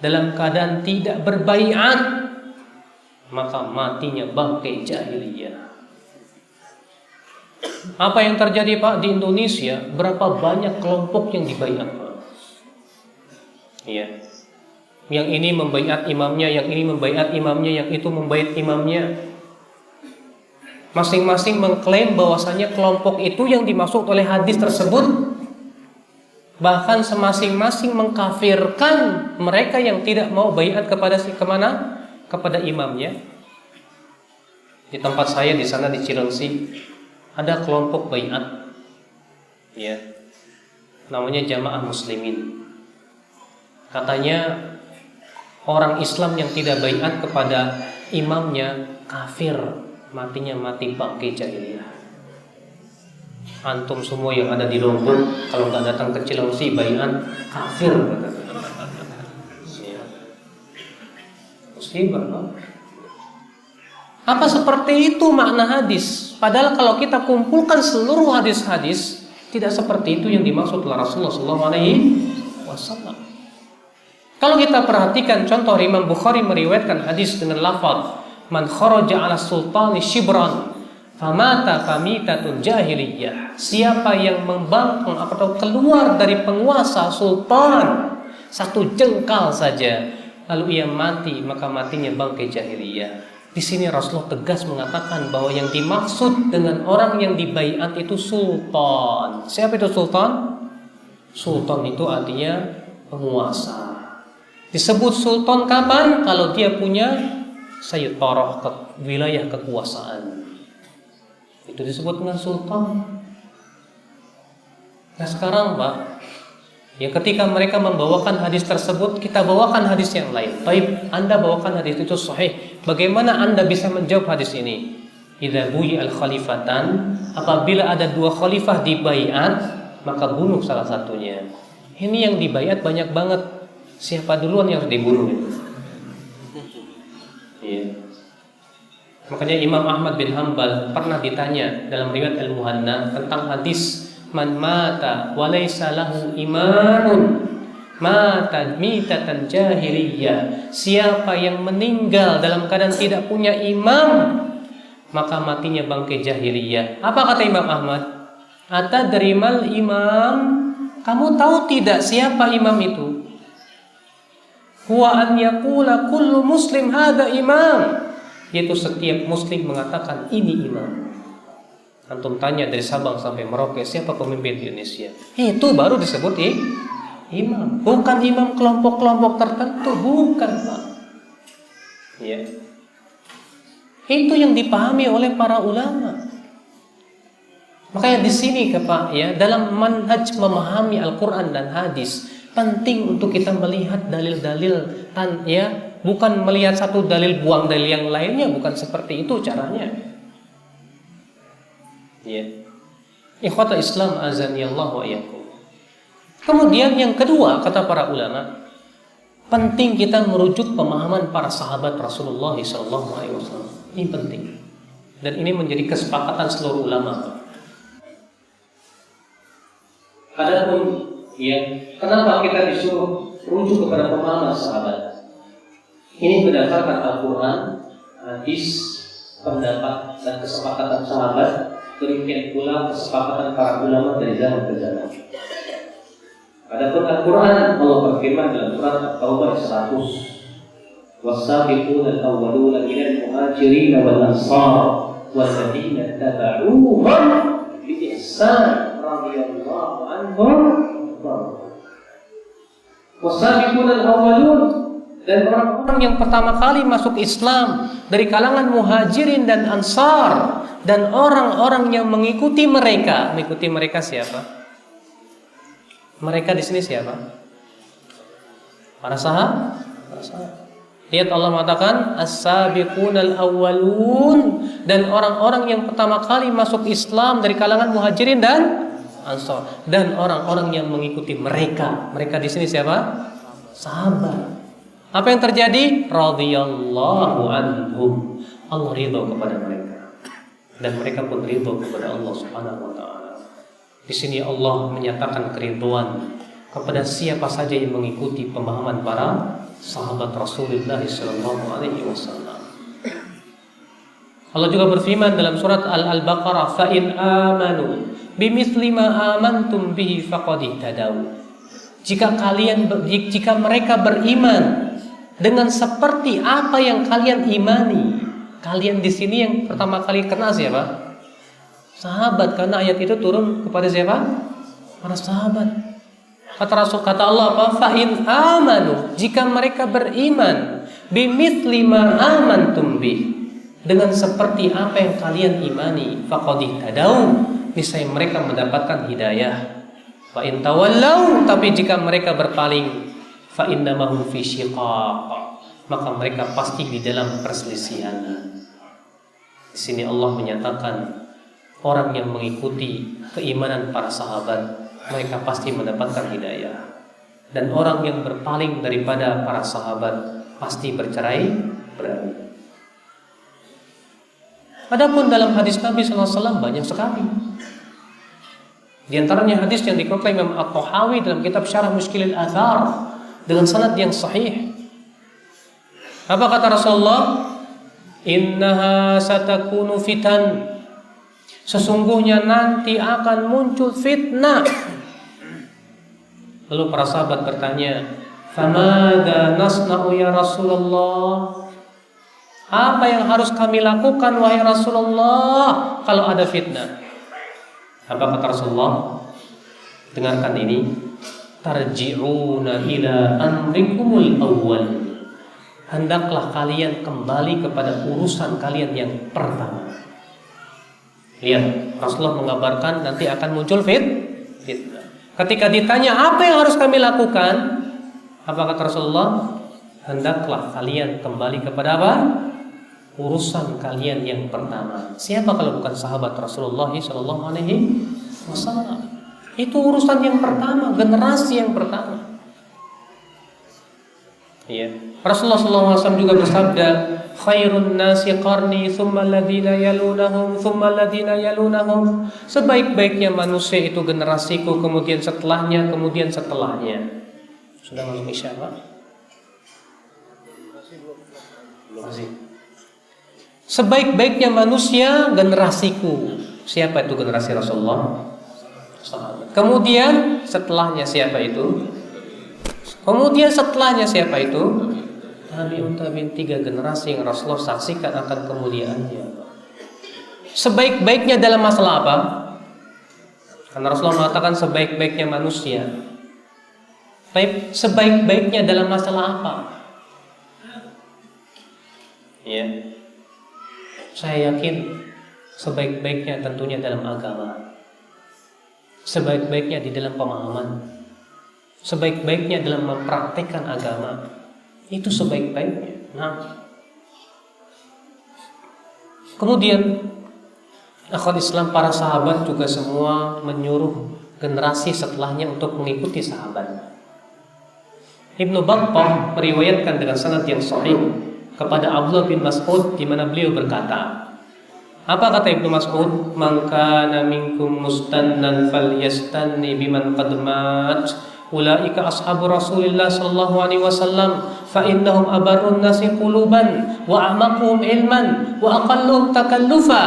dalam keadaan tidak berbaiat, maka matinya bangkai jahiliyah. Apa yang terjadi, Pak, di Indonesia? Berapa banyak kelompok yang dibaiat, Pak? Iya. Yang ini membaiat imamnya, yang ini membaiat imamnya, yang itu membaiat imamnya. Masing-masing mengklaim bahwasanya kelompok itu yang dimaksud oleh hadis tersebut. Bahkan semasing-masing mengkafirkan mereka yang tidak mau baiat kepada kemana? Kepada imamnya. Di tempat saya di sana di Cilengsi ada kelompok baiat, ya, namanya Jamaah Muslimin. Katanya orang Islam yang tidak baiat kepada imamnya kafir, matinya mati bangkai jahiliyah. Antum semua yang ada di Lombok kalau nggak datang ke Cilengsi baiat kafir. Musibah, no? Apa seperti itu makna hadis? Padahal kalau kita kumpulkan seluruh hadis-hadis, tidak seperti itu yang dimaksud oleh Rasulullah SAW. Kalau kita perhatikan contoh, Imam Bukhari meriwayatkan hadis dengan lafaz man kharaja ala sultani shibran famata famitatun jahiliyah. Siapa yang membangkang atau keluar dari penguasa sultan satu jengkal saja, lalu ia mati, maka matinya bangkai jahiliyah. Di sini Rasulullah tegas mengatakan bahwa yang dimaksud dengan orang yang dibaiat itu sultan. Siapa itu sultan? Sultan itu artinya penguasa. Disebut sultan kapan? Kalau dia punya sayyidarah, wilayah kekuasaan. Itu disebut dengan sultan. Nah sekarang, Pak, ya ketika mereka membawakan hadis tersebut, kita bawakan hadis yang lain. Baik, Anda bawakan hadis itu sahih. Bagaimana Anda bisa menjawab hadis ini? Idza buyi al khalifatan, apabila ada dua khalifah dibaiat, maka bunuh salah satunya. Ini yang dibaiat banyak banget. Siapa duluan yang harus dibunuh? Iya. Makanya Imam Ahmad bin Hanbal pernah ditanya dalam riwayat Al-Muhanna tentang hadis man mata walaysa lahu imanun mata mitatan jahiliyah. Siapa yang meninggal dalam keadaan tidak punya imam, maka matinya bangkai jahiliyah. Apa kata Imam Ahmad? Atadrimal imam? Kamu tahu tidak siapa imam itu? Huwa an yaqula kullu muslim hada imam. Yaitu setiap muslim mengatakan ini imam. Antum tanya dari Sabang sampai Merauke siapa pemimpin di Indonesia? Itu baru disebut imam. Bukan imam kelompok-kelompok tertentu, bukan, Pak. Ya. Itu yang dipahami oleh para ulama. Makanya di sini, Pak, ya, dalam manhaj memahami Al-Qur'an dan hadis, penting untuk kita melihat dalil-dalil, ya. Bukan melihat satu dalil buang dalil yang lainnya, bukan seperti itu caranya. Ya. Ikhwata Islam azanillahu wa iyyakum. Kemudian yang kedua kata para ulama, penting kita merujuk pemahaman para sahabat Rasulullah SAW. Ini penting. Dan ini menjadi kesepakatan seluruh ulama. Adapun ya, kenapa kita disuruh rujuk kepada pemahaman sahabat? Ini berdasarkan Al-Quran, hadis, pendapat dan kesepakatan sahabat, demikian pula kesepakatan para ulama dari zaman ke zaman. Adapun Al-Quran, Allah berfirman dalam surat At-Taubah 100, "Was-sabiquna al-awwaluna minal muhajirin wal ansar wal ladzina tabauhum bi ihsan radhiyallahu anhum." Was-sabiquna al-awwalun, dan orang-orang yang pertama kali masuk Islam dari kalangan muhajirin dan ansar, dan orang-orang yang mengikuti mereka. Mengikuti mereka siapa? Mereka di sini siapa? Para sahabat. Lihat Allah mengatakan as-sabiqunal awwalun, dan orang-orang yang pertama kali masuk Islam dari kalangan muhajirin dan ansar, dan orang-orang yang mengikuti mereka. Mereka di sini siapa? Sahabat. Apa yang terjadi? Radhiyallahu anhum. Allah ridho kepada mereka, dan mereka pun ridho kepada Allah Subhanahu wa taala. Di sini Allah menyatakan keridhaan kepada siapa saja yang mengikuti pemahaman para sahabat Rasulullah sallallahu alaihi wasallam. Allah juga berfirman dalam surat Al-Baqarah, "Fa in amanu bimithli ma amantum bihi faqad ihtadaw." Jika mereka beriman dengan seperti apa yang kalian imani. Kalian di sini yang pertama kali kena siapa? Sahabat, karena ayat itu turun kepada siapa? Para sahabat. Kata Allah apa? Fa in amanu, jika mereka beriman, bimithli ma amantum bi, dengan seperti apa yang kalian imani, faqad ihtadaw, niscaya mereka mendapatkan hidayah. Fa in tawallau, tapi jika mereka berpaling, fa innamahum fi syiqaq, maka mereka pasti di dalam perselisihan. Di sini Allah menyatakan orang yang mengikuti keimanan para sahabat, mereka pasti mendapatkan hidayah, dan orang yang berpaling daripada para sahabat pasti bercerai-berai. Adapun dalam hadis Nabi SAW banyak sekali. Di antaranya hadis yang dikeluarkan Imam At-Tahawi dalam kitab Syarah Mushkilil Athar dengan sanad yang sahih. Apa kata Rasulullah? Innaha satakunu fitan, sesungguhnya nanti akan muncul fitnah. Lalu para sahabat bertanya, "Famada nasna'u ya Rasulullah?" Apa yang harus kami lakukan wahai Rasulullah kalau ada fitnah? Apa kata Rasulullah? Dengarkan ini. Tarji'una ila amrikumul awwal. Hendaklah kalian kembali kepada urusan kalian yang pertama. Lihat, Rasulullah mengabarkan nanti akan muncul fitnah. Ketika ditanya apa yang harus kami lakukan, apa kata Rasulullah? Hendaklah kalian kembali kepada apa? Urusan kalian yang pertama. Siapa kalau bukan sahabat Rasulullah sallallahu alaihi wasallam? Itu urusan yang pertama, generasi yang pertama. Ya. Rasulullah SAW juga bersabda, "Khairun nasi qarni, thumma alladhina yalunahum, thumma alladhina yalunahum." Sebaik-baiknya manusia itu generasiku, kemudian setelahnya, kemudian setelahnya. Sudah masuk isya, Pak? Masih. Sebaik-baiknya manusia generasiku. Siapa itu generasi Rasulullah? Sahabat. Kemudian setelahnya siapa itu? Kemudian setelahnya siapa itu? Tabi'un tabi'in, 3 generasi yang Rasulullah saksikan akan kemuliaannya. Sebaik-baiknya dalam masalah apa? Karena Rasulullah mengatakan sebaik-baiknya manusia. Baik, sebaik-baiknya dalam masalah apa? Ya. Saya yakin sebaik-baiknya tentunya dalam agama. Sebaik-baiknya di dalam pemahaman. Sebaik-baiknya dalam mempraktikkan agama. Itu sebaik-baiknya. Nah, kemudian akhwat Islam, para sahabat juga semua menyuruh generasi setelahnya untuk mengikuti sahabat. Ibnu Battah meriwayatkan dengan sanad yang sahih kepada Abdullah bin Mas'ud, di mana beliau berkata, apa kata Ibnu Mas'ud? "Man kana minkum mustannan falyastanni biman qad mat. Ulaika ashabu Rasulillah sallallahu alaihi wasallam. fa innahum abarrun nasi quluban wa a'maquhum ilman wa aqalluhum takallufa.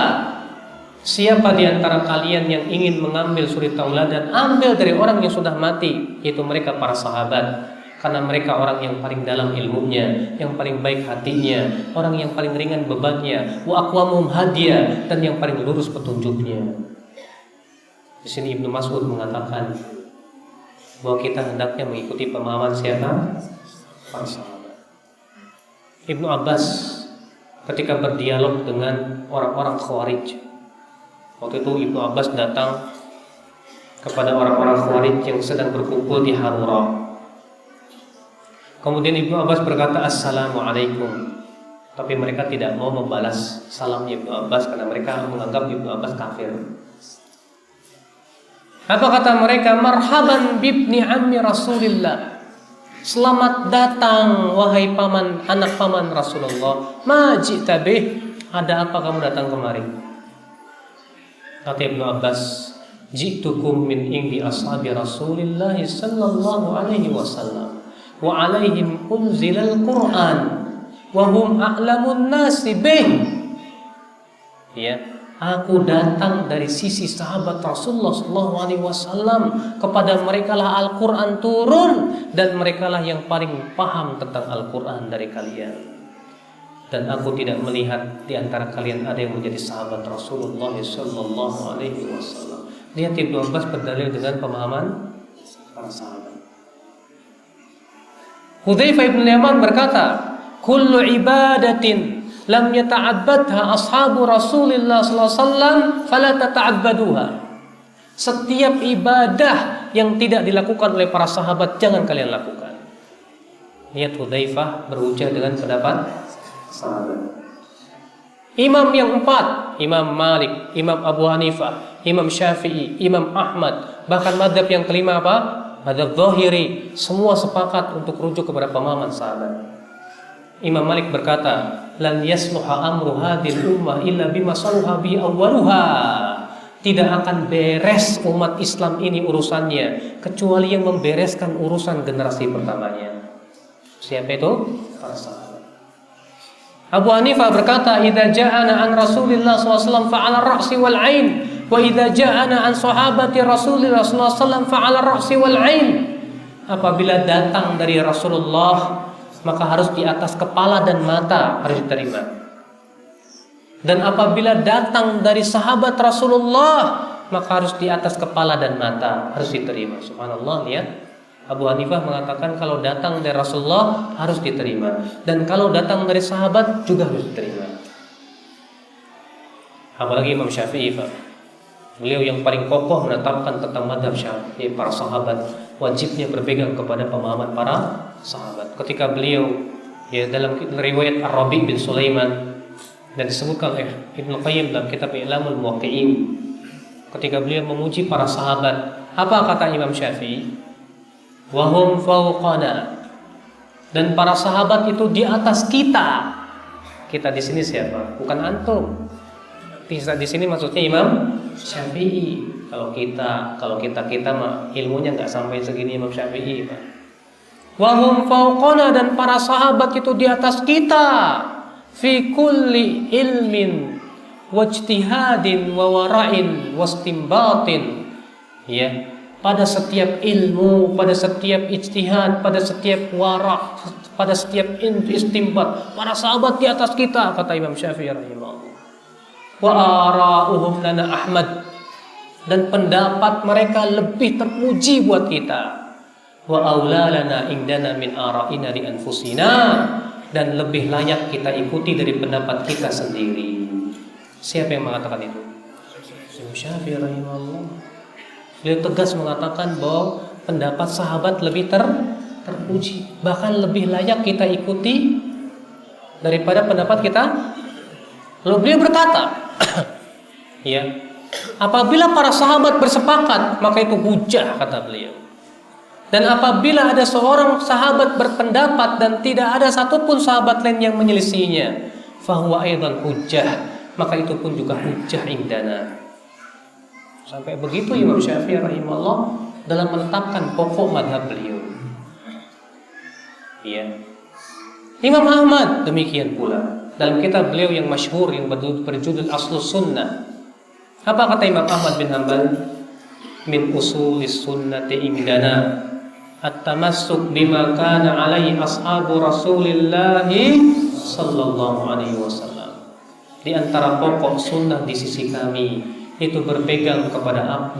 Siapa di antara kalian yang ingin mengambil suri tauladan, ambil dari orang yang sudah mati, yaitu mereka para sahabat. Karena mereka orang yang paling dalam ilmunya, yang paling baik hatinya, orang yang paling ringan bebannya, wa aqwamuhum hadiya, dan yang paling lurus petunjuknya. Di sini Ibnu Mas'ud mengatakan bahwa kita hendaknya mengikuti pemahaman siapa? Para sahabat. Ibnu Abbas ketika berdialog dengan orang-orang Khawarij, waktu itu Ibnu Abbas datang kepada orang-orang Khawarij yang sedang berkumpul di Harura. Kemudian Ibnu Abbas berkata, Assalamualaikum. Tapi mereka tidak mau membalas salamnya Ibnu Abbas karena mereka menganggap Ibnu Abbas kafir. Apa kata mereka? Marhaban bibni ammi Rasulillah. Selamat datang wahai paman, anak paman Rasulullah. Ma ji'ta bih. Ada apa kamu datang kemari? Kata Ibnu Abbas, ji'tukum min indi ashabi Rasulillah sallallahu alaihi wasallam wa alaihim unzilal Qur'an wa hum a'lamun nasi bih. Ya, aku datang dari sisi sahabat Rasulullah sallallahu alaihi wasallam, kepada merekalah Al-Qur'an turun dan merekalah yang paling paham tentang Al-Qur'an dari kalian. Dan aku tidak melihat di antara kalian ada yang menjadi sahabat Rasulullah sallallahu alaihi wasallam. Lihat Ibnu Abbas berdalil dengan pemahaman para sahabat. Hudzaifah bin Yaman berkata, "Kullu ibadatin lam yata'abbadha ashabu Rasulillah sallallahu alaihi wasallam fala tata'abbaduha." Setiap ibadah yang tidak dilakukan oleh para sahabat jangan kalian lakukan. Lihat Hudzaifah berujar dengan pendapat sahabat. Imam yang empat, Imam Malik, Imam Abu Hanifah, Imam Syafi'i, Imam Ahmad, bahkan madhab yang kelima apa? Madhab Zahiri, semua sepakat untuk rujuk kepada pemahaman sahabat. Imam Malik berkata, lan yasluha amru hadhil ummah illa bima saluha bi awwaluha. Tidak akan beres umat Islam ini urusannya kecuali yang membereskan urusan generasi pertamanya. Siapa itu? Para sahabat. Abu Hanifah berkata, idza ja'ana an Rasulillah SAW fa'ala ra'si wal 'ain, wa idza ja'ana an sahabati Rasulillah SAW fa'ala ra'si wal 'ain. Apabila datang dari Rasulullah, maka harus di atas kepala dan mata harus diterima. Dan apabila datang dari sahabat Rasulullah, maka harus di atas kepala dan mata harus diterima. Subhanallah, lihat. Abu Hanifah mengatakan kalau datang dari Rasulullah harus diterima, dan kalau datang dari sahabat juga harus diterima. Apalagi Imam Syafi'i, Pak. Beliau yang paling kokoh menetapkan tentang madhab Syafi'i, para sahabat wajibnya berpegang kepada pemahaman para sahabat. Ketika beliau dalam riwayat Ar-Rabi' bin Sulaiman dan disebutkan oleh Ibnu Qayyim dalam kitab I'lamul Muwaqqi'in, ketika beliau memuji para sahabat, apa kata Imam Syafi'i? Wahum fauqana, dan para sahabat itu di atas kita. Kita di sini siapa? Bukan antum. Di sini maksudnya Imam Syafi'i. Kalau kita mah ilmunya nggak sampai segini Imam Syafi'i, Pak. Wahum fauqana, dan para sahabat itu di atas kita. Fi kulli ilmin wajtihadin wa wara'in wastimbatin. Ya. Pada setiap ilmu, pada setiap ijtihad, pada setiap wara', pada setiap istimbat, para sahabat di atas kita, kata Imam Syafi'i rahimahullah. Wa ara'uhum lana Ahmad, dan pendapat mereka lebih terpuji buat kita. Wa aula lana indana min ara'ina li anfusina, dan lebih layak kita ikuti dari pendapat kita sendiri. Siapa yang mengatakan itu? Imam Syafi'i rahimahullah. Beliau tegas mengatakan bahwa pendapat sahabat lebih terpuji, bahkan lebih layak kita ikuti daripada pendapat kita. Lalu beliau berkata, ya, apabila para sahabat bersepakat, maka itu hujah, kata beliau. Dan apabila ada seorang sahabat berpendapat dan tidak ada satupun sahabat lain yang menyelisihinya, fahuwa aidan hujjah, maka itu pun juga hujjah indana. Sampai begitu Imam Syafi'i rahimahullah dalam menetapkan pokok madhab beliau. Iya. Imam Ahmad demikian pula. Dalam kitab beliau yang masyhur yang berjudul Aslus Sunnah, apa kata Imam Ahmad bin Hanbal? Min usulis sunnati indana at-tamassuk bima kana alaihi ashabu Rasulillah sallallahu alaihi wasallam. Di antara pokok sunnah di sisi kami itu berpegang kepada apa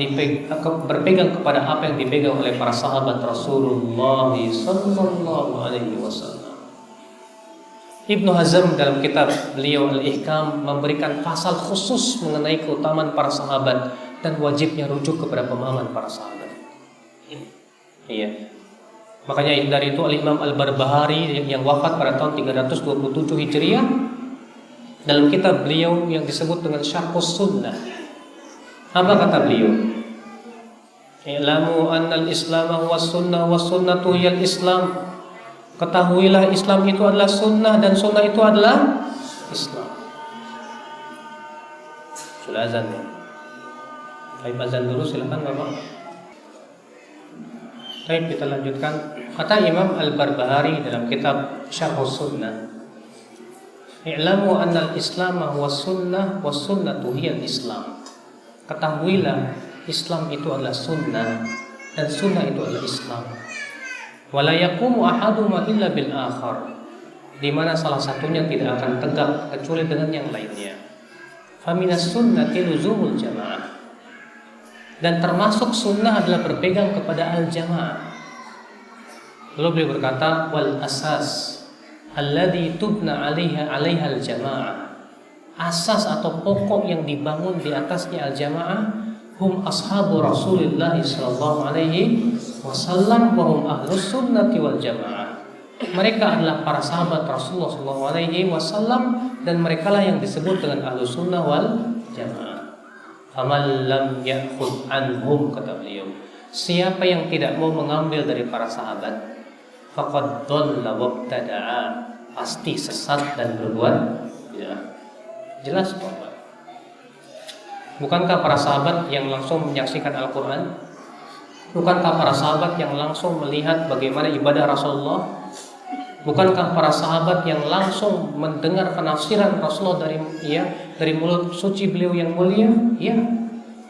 yang dipegang oleh para sahabat Rasulullah sallallahu alaihi wasallam. Ibnu Hazm dalam kitab beliau Al-Ihkam memberikan pasal khusus mengenai keutamaan para sahabat dan wajibnya rujuk kepada pemahaman para sahabat. Iya. Makanya dari itu Al-Imam Al-Barbahari yang wafat pada tahun 327 Hijriah, dalam kitab beliau yang disebut dengan Syarhus Sunnah, apa kata beliau? I'lamu annal Islam huwa sunnah wa sunnatu hiyal Islam. Ketahuilah Islam itu adalah sunnah dan sunnah itu adalah Islam. Sudah azan ya? Baik, azan dulu silakan Bapak. Baik, kita lanjutkan. Kata Imam Al-Barbahari dalam kitab Syarhus Sunnah, I'lamu annal Islam huwa sunnah wa sunnatu hiyal Islam. Ketahuilah Islam itu adalah sunnah dan sunnah itu adalah Islam. Wala yaqumu ahaduma illa bil akhar, di mana salah satunya tidak akan tegak kecuali dengan yang lainnya. Faminas sunnati luzumul jamaah, dan termasuk sunnah adalah berpegang kepada al-jamaah. Lalu beliau berkata, wal asas alladhi tubna 'alaiha al-jamaah. Asas atau pokok yang dibangun di atasnya al-jamaah hum ashabu Rasulillah sallallahu alaihi wasallam wa hum ahlus sunnati wal jamaah. Mereka adalah para sahabat Rasulullah sallallahu alaihi wasallam dan merekalah yang disebut dengan ahlus sunnah wal jamaah. Faman lam ya'khudh anhum, kata beliau, siapa yang tidak mau mengambil dari para sahabat, faqad dhalla wabtada'a, pasti sesat dan berbuat ya. Jelas Bapak. Bukankah para sahabat yang langsung menyaksikan Al-Quran? Bukankah para sahabat yang langsung melihat bagaimana ibadah Rasulullah? Bukankah para sahabat yang langsung mendengar penafsiran Rasulullah dari mulut suci beliau yang mulia? Ya.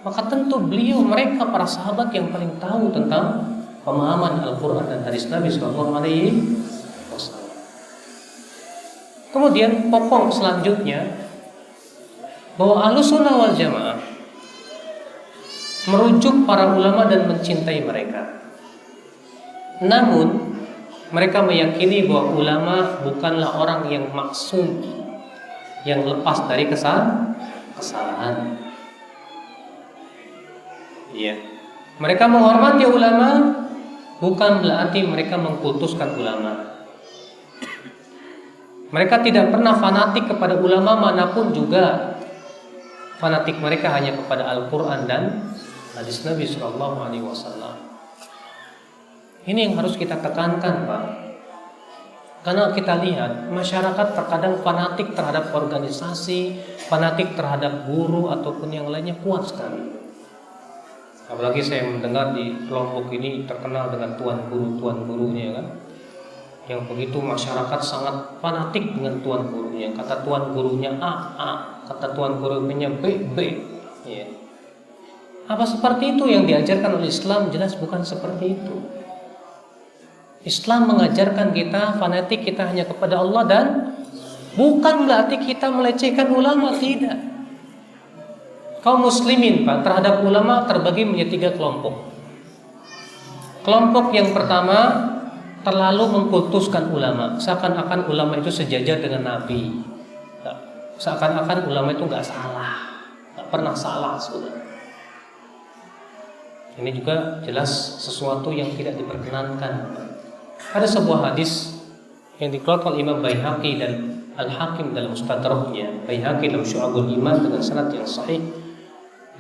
Maka tentu mereka para sahabat yang paling tahu tentang pemahaman Al-Quran dan hadis Nabi sallallahu alaihi wasallam. Kemudian pokok selanjutnya, bahwa Ahlus Sunnah wal Jamaah merujuk para ulama dan mencintai mereka. Namun mereka meyakini bahwa ulama bukanlah orang yang maksum, yang lepas dari kesalahan. Iya. Mereka menghormati ulama bukan berarti mereka mengkultuskan ulama. Mereka tidak pernah fanatik kepada ulama manapun juga. Fanatik mereka hanya kepada Al-Quran dan hadis Nabi Sallallahu Alaihi Wasallam. Ini yang harus kita tekankan, Pak. Karena kita lihat masyarakat terkadang fanatik terhadap organisasi, fanatik terhadap guru ataupun yang lainnya kuat sekali. Apalagi saya mendengar di kelompok ini terkenal dengan tuan gurunya kan, yang begitu masyarakat sangat fanatik dengan tuan gurunya. Kata tuan gurunya A, kata tuan gurunya B. Ya. Apa seperti itu yang diajarkan oleh Islam? Jelas bukan seperti itu. Islam mengajarkan kita fanatik kita hanya kepada Allah dan bukan berarti kita melecehkan ulama, tidak. Kaum muslimin, Pak, terhadap ulama terbagi menjadi 3 kelompok. Kelompok yang pertama terlalu mengkultuskan ulama, seakan-akan ulama itu sejajar dengan Nabi. Seakan-akan ulama itu nggak salah, nggak pernah salah, saudara. Ini juga jelas sesuatu yang tidak diperkenankan. Ada sebuah hadis yang dikeluarkan oleh Imam Baihaqi dan Al-Hakim dalam Mustadraknya, Baihaqi dalam Syu'abul Iman dengan sanad yang sahih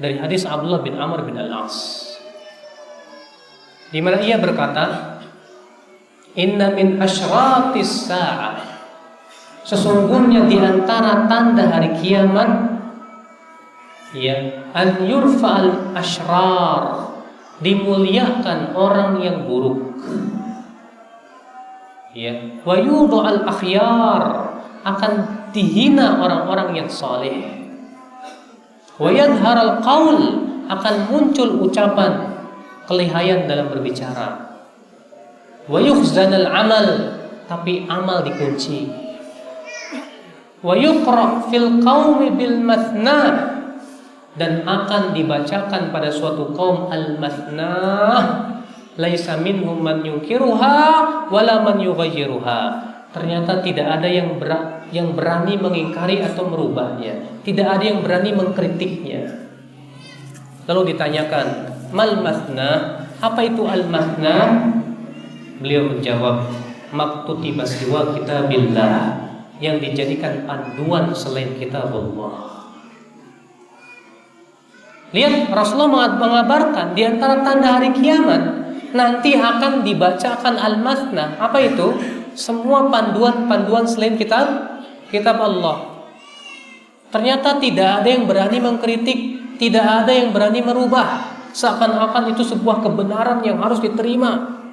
dari hadis Abdullah bin Amr bin Al-As, di mana ia berkata, Inna min asyratis sa'ah, sesungguhnya di antara tanda hari kiamat, ya, an yurfa'al asyrar, dimuliakan orang yang buruk. Ya, wa yudha'al akhyar, akan dihina orang-orang yang saleh. Wa yadharal qaul, akan muncul ucapan kelihayan dalam berbicara. Wa yukhzanal amal, tapi amal dikunci. Wa yuqra fil qaumi bil mathna, dan akan dibacakan pada suatu kaum al-mathna, laisa minhum man yunkiruha wala man yughayyiruha. Ternyata tidak ada yang berani mengingkari atau merubahnya, tidak ada yang berani mengkritiknya. Lalu ditanyakan, mal mathna, apa itu al-mathna? Beliau menjawab, maktutiba siwa kitabillah, yang dijadikan panduan selain kitabullah. Lihat, Rasulullah mengabarkan di antara tanda hari kiamat nanti akan dibacakan al-mathna. Apa itu? Semua panduan-panduan selain kitab Allah. Ternyata tidak ada yang berani mengkritik, tidak ada yang berani merubah. Seakan-akan itu sebuah kebenaran yang harus diterima.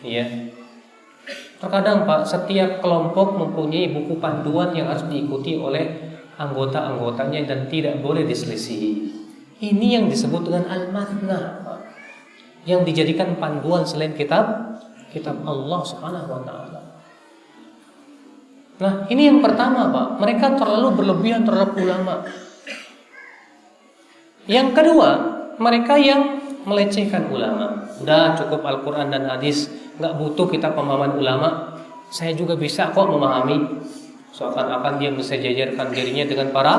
Iya. Terkadang Pak, setiap kelompok mempunyai buku panduan yang harus diikuti oleh anggota-anggotanya dan tidak boleh diselisihi. Ini yang disebut dengan al-mathna, yang dijadikan panduan selain kitab Allah Subhanahu wa taala. Nah, ini yang pertama, Pak. Mereka terlalu berlebihan terhadap ulama. Yang kedua, mereka yang melecehkan ulama. Udah cukup Al-Qur'an dan hadis, enggak butuh kita pemahaman ulama. Saya juga bisa kok memahami. Seakan-akan dia bisa jajarkan dirinya dengan para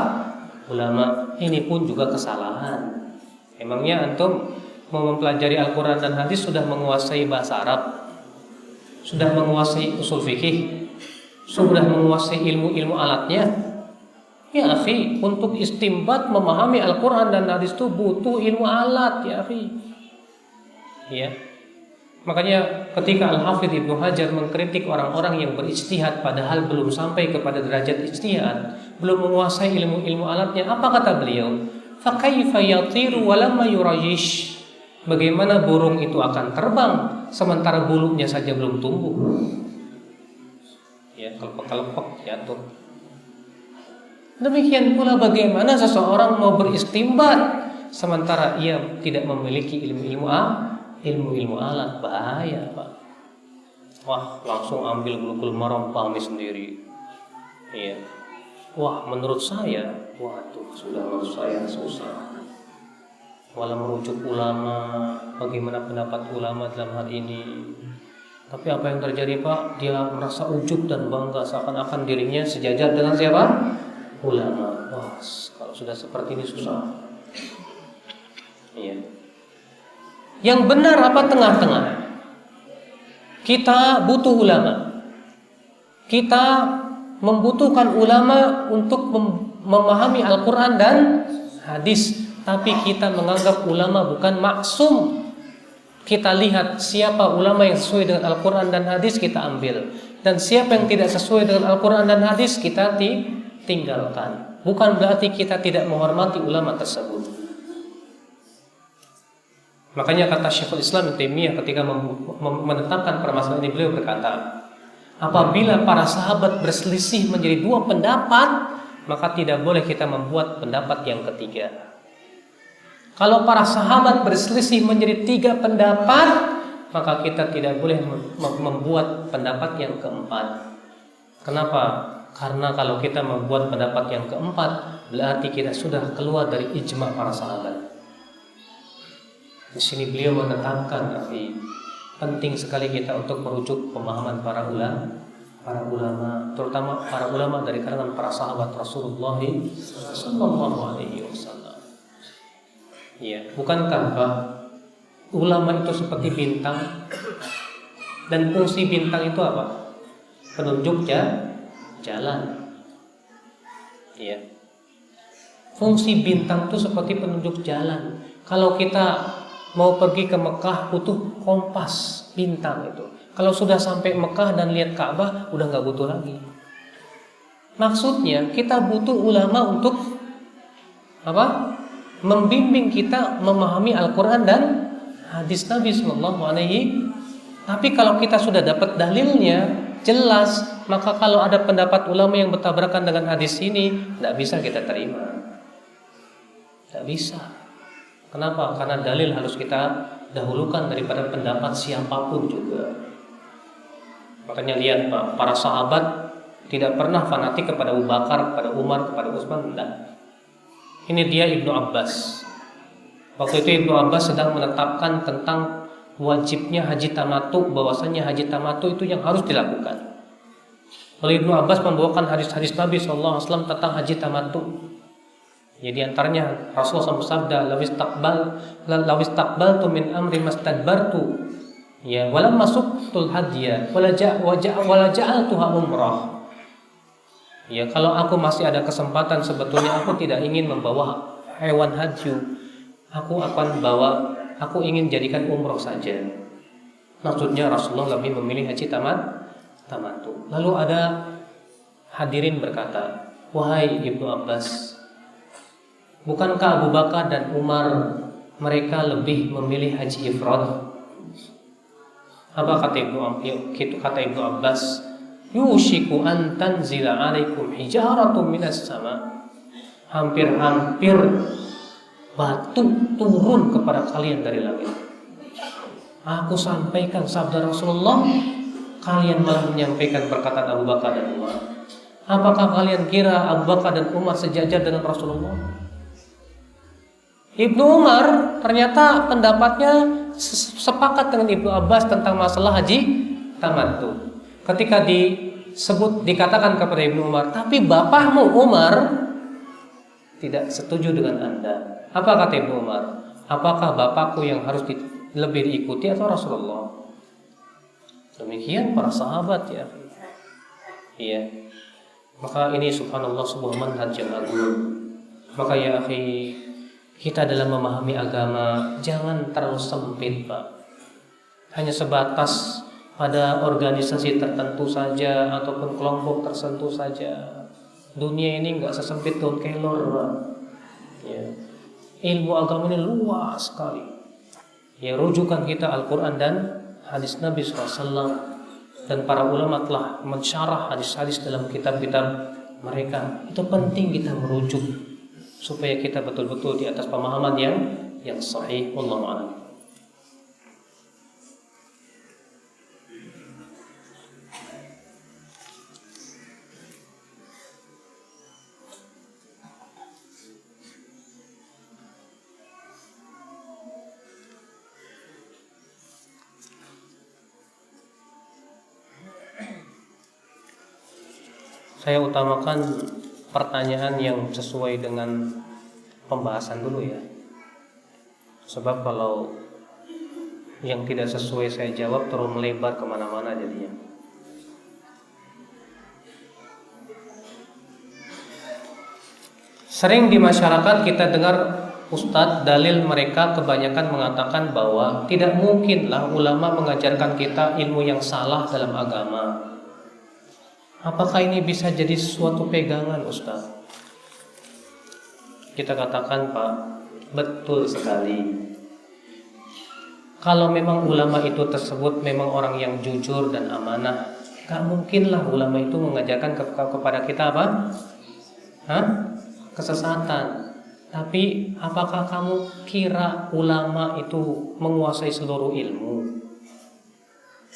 ulama. Ini pun juga kesalahan. Emangnya antum mau mempelajari Al-Quran dan hadis sudah menguasai bahasa Arab, sudah menguasai usul fikih, sudah menguasai ilmu-ilmu alatnya? Ya akhi, untuk istimbat memahami Al-Quran dan hadis itu butuh ilmu alat, ya akhi. Ya. Makanya ketika Al-Hafidz Ibnu Hajar mengkritik orang-orang yang berijtihad padahal belum sampai kepada derajat ijtihad, belum menguasai ilmu-ilmu alatnya, apa kata beliau? Fa kaifa yatiru wa lam yurayish? Bagaimana burung itu akan terbang sementara bulunya saja belum tumbuh? Ya, kelepek-kelepek jatuh. Demikian pula bagaimana seseorang mau beristimbat sementara ia tidak memiliki ilmu-ilmu alat. Bahaya, Pak. Wah, langsung ambil bulugul maram, pahami sendiri. Iya. Wah, menurut saya, waduh, sudah menurut saya susah. Walau merujuk ulama, bagaimana pendapat ulama dalam hal ini. Tapi apa yang terjadi, Pak? Dia merasa ujub dan bangga seakan-akan dirinya sejajar dengan siapa? Ulama. Wah, kalau sudah seperti ini susah. Iya. Yang benar apa tengah-tengah? Kita butuh ulama. Kita membutuhkan ulama untuk memahami Al-Quran dan hadis. Tapi kita menganggap ulama bukan maksum. Kita lihat siapa ulama yang sesuai dengan Al-Quran dan hadis, kita ambil. Dan siapa yang tidak sesuai dengan Al-Quran dan hadis, kita tinggalkan. Bukan berarti kita tidak menghormati ulama tersebut. Makanya kata Syekhul Islam Ibnu Taimiyah ketika menetapkan permasalahan ini, beliau berkata, apabila para sahabat berselisih menjadi dua pendapat, maka tidak boleh kita membuat pendapat yang ketiga. Kalau para sahabat berselisih menjadi tiga pendapat, maka kita tidak boleh membuat pendapat yang keempat. Kenapa? Karena kalau kita membuat pendapat yang keempat, berarti kita sudah keluar dari ijma para sahabat. Di sini beliau menetapkan, penting sekali kita untuk merujuk pemahaman para ulama, terutama para ulama dari kalangan para sahabat Rasulullah sallallahu alaihi wasallam. Ya, bukankah Pak, ulama itu seperti bintang, dan fungsi bintang itu apa? Penunjuk jalan. Ya. Fungsi bintang itu seperti penunjuk jalan. Kalau kita mau pergi ke Mekah butuh kompas bintang itu. Kalau sudah sampai Mekah dan lihat Ka'bah udah nggak butuh lagi. Maksudnya kita butuh ulama untuk apa? Membimbing kita memahami Al-Quran dan hadis Nabi Sallallahu Alaihi Tapi kalau kita sudah dapat dalilnya jelas, maka kalau ada pendapat ulama yang bertabrakan dengan hadis ini, tidak bisa kita terima. Tidak bisa. Kenapa? Karena dalil harus kita dahulukan daripada pendapat siapapun juga. Makanya lihat Pak, para sahabat tidak pernah fanatik kepada Abu Bakar, kepada Umar, kepada Utsman, tidak. Ini dia Ibnu Abbas. Waktu itu Ibnu Abbas sedang menetapkan tentang wajibnya haji tamattu, bahwasanya haji tamattu itu yang harus dilakukan. Lalu Ibnu Abbas membawakan hadis-hadis Nabi SAW tentang haji tamattu. Jadi antaranya Rasulullah SAW bersabda, lawis taqbaltu min amri mastadbartu, ya walam masuktul hadiya wala ja'altuha umrah. Ya kalau aku masih ada kesempatan, sebetulnya aku tidak ingin membawa hewan haji. Aku ingin jadikan umroh saja. Maksudnya Rasulullah lebih memilih haji tamattu. Lalu ada hadirin berkata, wahai Ibnu Abbas, bukankah Abu Bakar dan Umar mereka lebih memilih haji ifrad? Apa kata Ibnu Abbas? Yushiku an tanzila alaikum hijaratun minas sama. Hampir-hampir batu turun kepada kalian dari langit. Aku sampaikan sabda Rasulullah, kalian malah menyampaikan perkataan Abu Bakar dan Umar. Apakah kalian kira Abu Bakar dan Umar sejajar dengan Rasulullah? Ibnu Umar ternyata pendapatnya sepakat dengan Ibnu Abbas tentang masalah haji tamattu. Ketika dikatakan kepada Ibnu Umar, tapi bapakmu Umar tidak setuju dengan Anda. Apa kata Ibnu Umar? Apakah bapakku yang harus lebih diikuti atau Rasulullah? Demikian para sahabat ya. Iya. Maka ini subhanallah sebuah manhaj yang agung. Maka ya akhi, kita dalam memahami agama jangan terlalu sempit, Pak. Hanya sebatas pada organisasi tertentu saja ataupun kelompok tertentu saja. Dunia ini enggak sesempit daun kelor, Pak. Ya. Ilmu agama ini luas sekali. Ya, rujukan kita Al-Quran dan hadis Nabi SAW. Dan para ulama telah mensyarah hadis-hadis dalam kitab-kitab mereka. Itu penting kita merujuk supaya kita betul-betul di atas pemahaman yang sahih. Wallahu a'lam. Saya utamakan pertanyaan yang sesuai dengan pembahasan dulu ya. Sebab kalau yang tidak sesuai saya jawab terus melebar kemana-mana jadinya. Sering di masyarakat kita dengar Ustadz, dalil mereka kebanyakan mengatakan bahwa tidak mungkinlah ulama mengajarkan kita ilmu yang salah dalam agama. Apakah ini bisa jadi suatu pegangan, Ustaz? Kita katakan, Pak, betul sekali. Kalau memang ulama itu tersebut memang orang yang jujur dan amanah, gak mungkinlah ulama itu mengajarkan kepada kita apa? Kesesatan. Tapi apakah kamu kira ulama itu menguasai seluruh ilmu?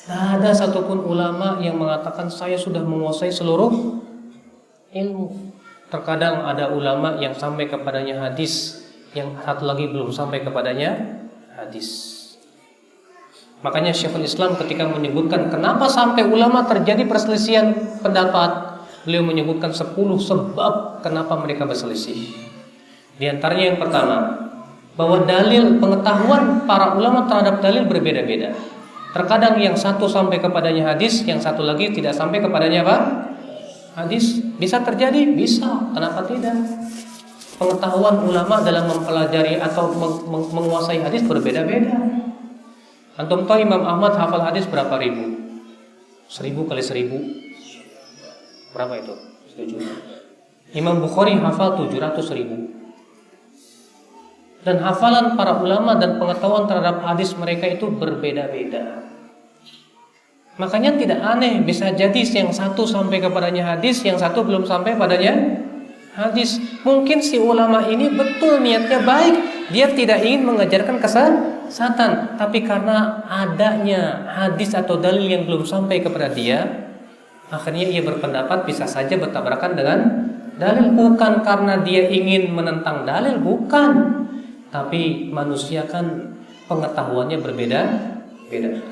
Tidak ada satupun ulama yang mengatakan saya sudah menguasai seluruh ilmu. Terkadang ada ulama yang sampai kepadanya hadis, yang satu lagi belum sampai kepadanya hadis. Makanya Syekhul Islam ketika menyebutkan kenapa sampai ulama terjadi perselisihan pendapat, beliau menyebutkan 10 sebab kenapa mereka berselisih. Di antaranya yang pertama, bahwa dalil pengetahuan para ulama terhadap dalil berbeda-beda. Terkadang yang satu sampai kepadanya hadis, yang satu lagi tidak sampai kepadanya apa? Hadis. Bisa terjadi? Bisa. Kenapa tidak? Pengetahuan ulama dalam mempelajari atau menguasai hadis berbeda-beda. Antum tahu Imam Ahmad hafal hadis berapa ribu? 1000 kali 1000. Berapa itu? 7. Imam Bukhari hafal 700.000. Dan hafalan para ulama dan pengetahuan terhadap hadis mereka itu berbeda-beda. Makanya tidak aneh, bisa jadi yang satu sampai kepadanya hadis, yang satu belum sampai padanya hadis. Mungkin si ulama ini betul niatnya baik, dia tidak ingin mengajarkan kesesatan, tapi karena adanya hadis atau dalil yang belum sampai kepada dia, akhirnya ia berpendapat bisa saja bertabrakan dengan dalil. Bukan karena dia ingin menentang dalil, bukan, tapi manusia kan pengetahuannya berbeda.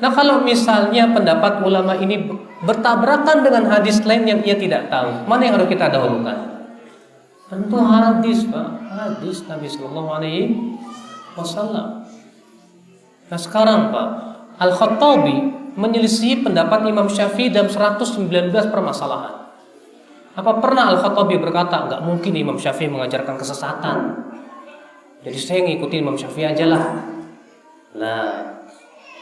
Nah, kalau misalnya pendapat ulama ini bertabrakan dengan hadis lain yang ia tidak tahu, mana yang harus kita dahulukan? Tentu hadis, Pak. Hadis Nabi Sallallahu Alaihi Wasallam. Nah sekarang, Pak, Al-Khattabi menyelisih pendapat Imam Syafi'i dalam 119 permasalahan. Apa pernah Al-Khattabi berkata, enggak mungkin Imam Syafi'i mengajarkan kesesatan, jadi saya ngikutin Imam Syafi'i aja lah? Nah,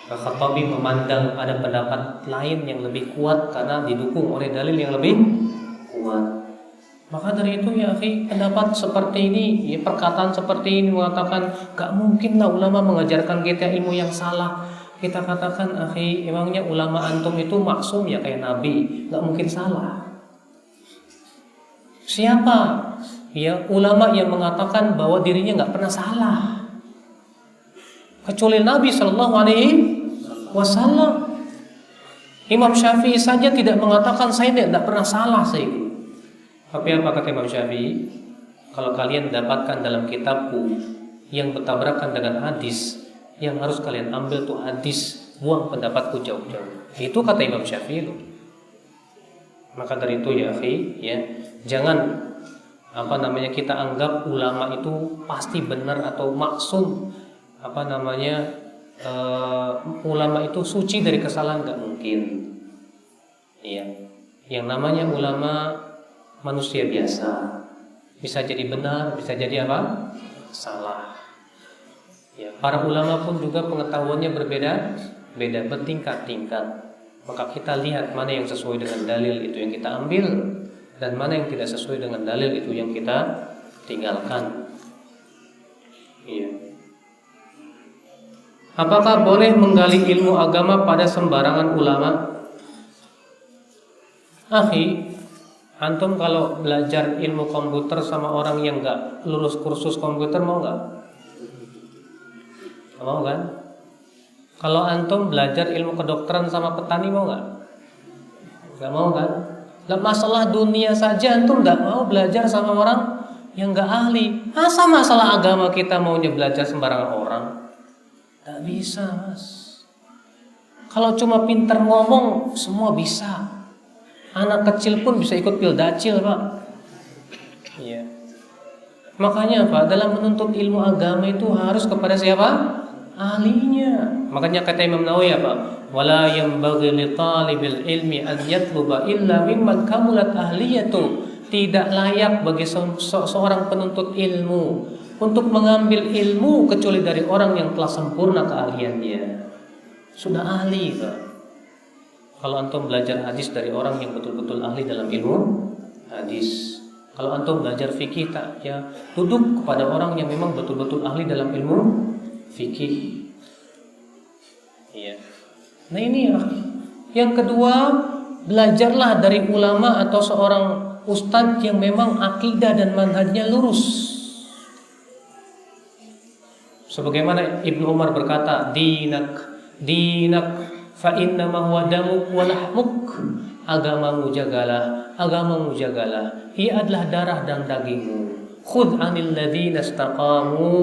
Al-Khattabi memandang ada pendapat lain yang lebih kuat karena didukung oleh dalil yang lebih kuat. Maka dari itu ya akhi, pendapat seperti ini, ya, perkataan seperti ini mengatakan gak mungkin lah ulama mengajarkan kita ilmu yang salah. Kita katakan, akhi, emangnya ulama antum itu maksum ya kayak Nabi, gak mungkin salah. Siapa? Ya ulama yang mengatakan bahwa dirinya gak pernah salah, kecuali Nabi Sallallahu Alaihi Wasallam. Imam Syafi'i saja tidak mengatakan saya tidak pernah salah saya. Tapi apa kata Imam Syafi'i? Kalau kalian dapatkan dalam kitabku yang bertabrakan dengan hadis, yang harus kalian ambil tuh hadis, buang pendapatku jauh-jauh. Itu kata Imam Syafi'i loh. Maka dari itu ya akhi, ya, jangan kita anggap ulama itu pasti benar atau maksum. Ulama itu suci dari kesalahan, enggak mungkin. Iya. Yang namanya ulama manusia biasa, bisa jadi benar, bisa jadi apa? Salah. Ya, para ulama pun juga pengetahuannya berbeda, bertingkat-tingkat. Maka kita lihat mana yang sesuai dengan dalil, itu yang kita ambil, dan mana yang tidak sesuai dengan dalil, itu yang kita tinggalkan. Iya. Apakah boleh menggali ilmu agama pada sembarangan ulama? Akhi, antum kalau belajar ilmu komputer sama orang yang nggak lulus kursus komputer, mau nggak? Mau kan? Kalau antum belajar ilmu kedokteran sama petani, mau nggak? Nggak mau kan? Lah masalah dunia saja antum nggak mau belajar sama orang yang nggak ahli. Masa masalah agama kita maunya belajar sembarangan orang? Nggak bisa, mas. Kalau cuma pintar ngomong semua bisa. Anak kecil pun bisa ikut pildacil, Pak. Iya. Makanya Pak, dalam menuntut ilmu agama itu harus kepada siapa? Ahlinya. Makanya kata Imam Nawawi apa? Wala yanbaghi li talibil ilmi an yatluba illa mimman kamulat ahliyatu. Tidak layak bagi seorang penuntut ilmu untuk mengambil ilmu kecuali dari orang yang telah sempurna keahliannya. Sudah ahli, Pak. Kalau antum belajar hadis dari orang yang betul-betul ahli dalam ilmu hadis. Kalau antum belajar fikih, ya duduk kepada orang yang memang betul-betul ahli dalam ilmu fikih. Iya. Nah ini ya. Yang kedua, belajarlah dari ulama atau seorang ustadz yang memang akidah dan manhajnya lurus. Sebagaimana Ibnu Umar berkata, dinak fa inna ma huwa damuk wa lahmuk. Agamamu jagalah, ia adalah darah dan dagingmu. Khudh 'anil ladzina istaqamu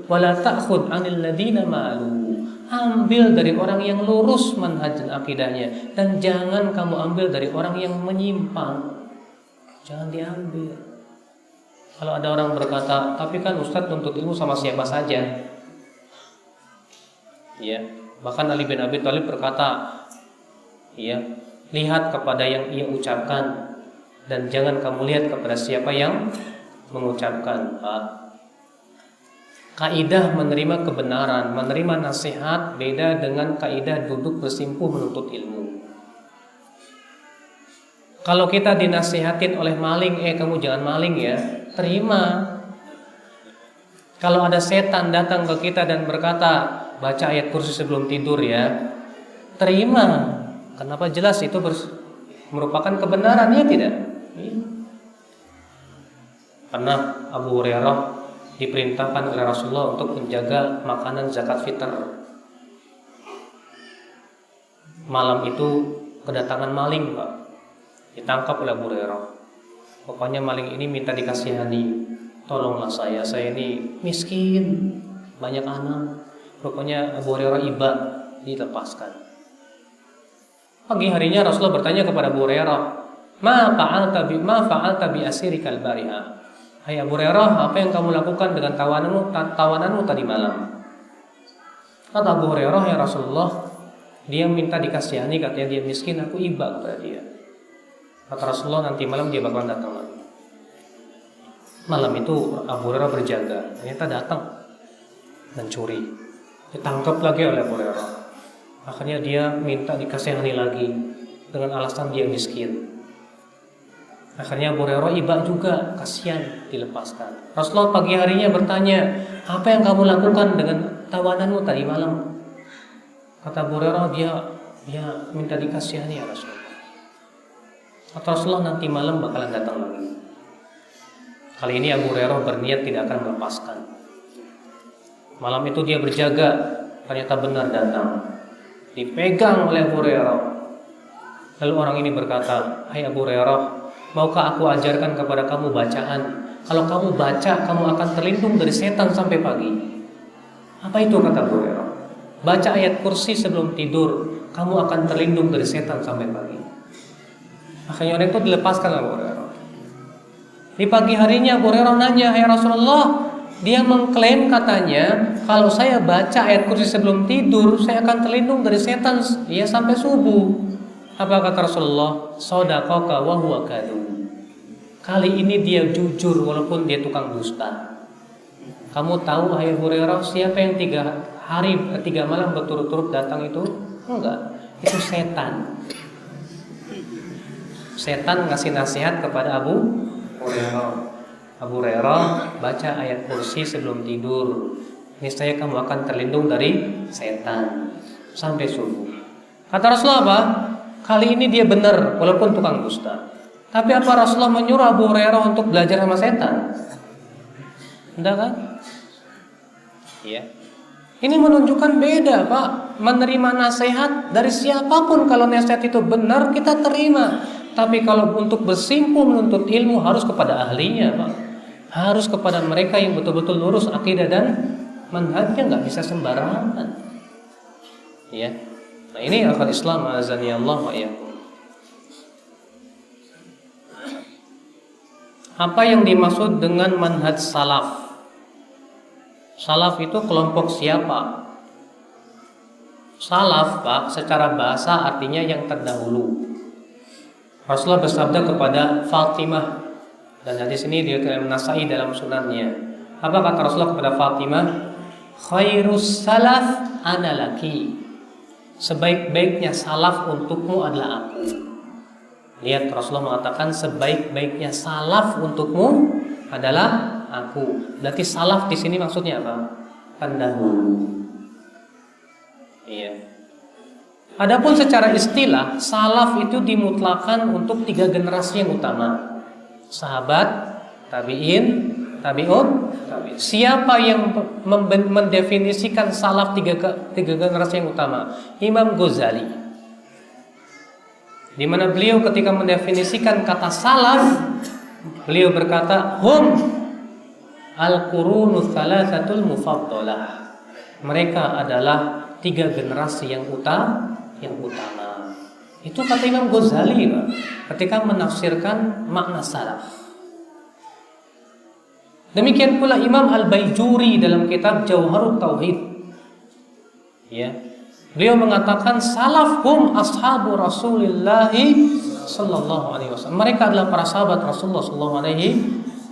wa la ta'khudh 'anil ladzina malu. Ambil dari orang yang lurus manhaj dan akidahnya, dan jangan kamu ambil dari orang yang menyimpang. Jangan diambil. Kalau ada orang berkata, tapi kan Ustadz nuntut ilmu sama siapa saja. Ya, bahkan Ali bin Abi Thalib berkata, ya, lihat kepada yang ia ucapkan dan jangan kamu lihat kepada siapa yang mengucapkan. Kaidah menerima kebenaran, menerima nasihat beda dengan kaidah duduk bersimpuh menuntut ilmu. Kalau kita dinasihatin oleh maling, kamu jangan maling ya, terima. Kalau ada setan datang ke kita dan berkata, baca ayat kursi sebelum tidur ya, terima. Kenapa jelas itu merupakan kebenaran, ya tidak? Karena Abu Hurairah diperintahkan oleh Rasulullah untuk menjaga makanan zakat fitr. Malam itu kedatangan maling, Pak. Ditangkap oleh Abu Hurairah. Pokoknya maling ini minta dikasihani. Tolonglah saya ini miskin, banyak anak. Pokoknya Abu Hurairah iba, dilepaskan. Pagi harinya Rasulullah bertanya kepada Abu Hurairah, Ma fa'alta bi asirikal bariha. Hai Abu Hurairah, apa yang kamu lakukan dengan tawananmu tadi malam? Kata Abu Hurairah, ya Rasulullah, dia minta dikasihani, katanya dia miskin, aku iba kepada dia. Kata Rasulullah, nanti malam dia bakalan datang lagi. Malam itu Abu Hurairah berjaga, ternyata datang mencuri. Ditangkap lagi oleh Abu Hurairah. Akhirnya dia minta dikasihani lagi dengan alasan dia miskin. Akhirnya Abu Hurairah iba juga, kasihan, dilepaskan. Rasulullah pagi harinya bertanya, apa yang kamu lakukan dengan tawananmu tadi malam? Kata Abu Hurairah, dia minta dikasihani ya Rasulullah. Kata Rasulullah, nanti malam bakalan datang lagi. Kali ini Abu Hurairah berniat tidak akan melepaskan. Malam itu dia berjaga, ternyata benar datang. Dipegang oleh Abu Hurairah. Lalu orang ini berkata, hai Abu Hurairah, maukah aku ajarkan kepada kamu bacaan? Kalau kamu baca, kamu akan terlindung dari setan sampai pagi. Apa itu, kata Abu Hurairah? Baca ayat kursi sebelum tidur, kamu akan terlindung dari setan sampai pagi. Akhirnya orang itu dilepaskan Abu Hurairah. Di pagi harinya Abu Hurairah nanya, hai Rasulullah, dia mengklaim katanya, kalau saya baca ayat kursi sebelum tidur, saya akan terlindung dari setan ya sampai subuh. Apa kata Rasulullah? Shadaqaka wa huwa kadhub. Kali ini dia jujur walaupun dia tukang dusta. Kamu tahu hai Hurairah, siapa yang 3 malam berturut-turut datang itu? Enggak, itu setan. Setan ngasih nasihat kepada Abu Hurairah. Abu Hurairah, baca ayat kursi sebelum tidur. Niscaya kamu akan terlindung dari setan sampai subuh. Kata Rasulullah apa? Kali ini dia benar walaupun tukang dusta. Tapi apa Rasulullah menyuruh Abu Hurairah untuk belajar sama setan? Enggak kan? Iya. Ini menunjukkan beda, Pak. Menerima nasihat dari siapapun, kalau nasihat itu benar kita terima. Tapi kalau untuk bersimpuh menuntut ilmu harus kepada ahlinya, Pak. Harus kepada mereka yang betul-betul lurus akidah dan manhajnya, nggak bisa sembarangan. Ya. Nah, ini akal Islam azani Allah wa iyyakum. Apa yang dimaksud dengan manhaj salaf? Salaf itu kelompok siapa? Salaf, Pak, secara bahasa artinya yang terdahulu. Rasulullah bersabda kepada Fatimah, dan hadis ini diriwayatkan Nasai dalam sunannya. Apa kata Rasulullah kepada Fatimah? Khairus salaf ana laki. Sebaik-baiknya salaf untukmu adalah aku. Lihat, Rasulullah mengatakan sebaik-baiknya salaf untukmu adalah aku. Berarti salaf di sini maksudnya apa? Pendahulu. Iya. Adapun secara istilah, salaf itu dimutlakan untuk 3 generasi yang utama. Sahabat, tabi'in, tabi'un, tabi'in. Siapa yang mendefinisikan salaf 3 generasi yang utama? Imam Ghazali. Di mana beliau ketika mendefinisikan kata salaf, beliau berkata, hum al-qurunus thalathatul mufaddalah. Mereka adalah 3 generasi yang utama. Itu kata Imam Ghazali, Pak, ketika menafsirkan makna salaf. Demikian pula Imam Al-Baijuri dalam kitab Jauharut Tauhid. Ya. Beliau mengatakan salaf hum ashabu Rasulillah sallallahu alaihi wasallam. Mereka adalah para sahabat Rasulullah sallallahu alaihi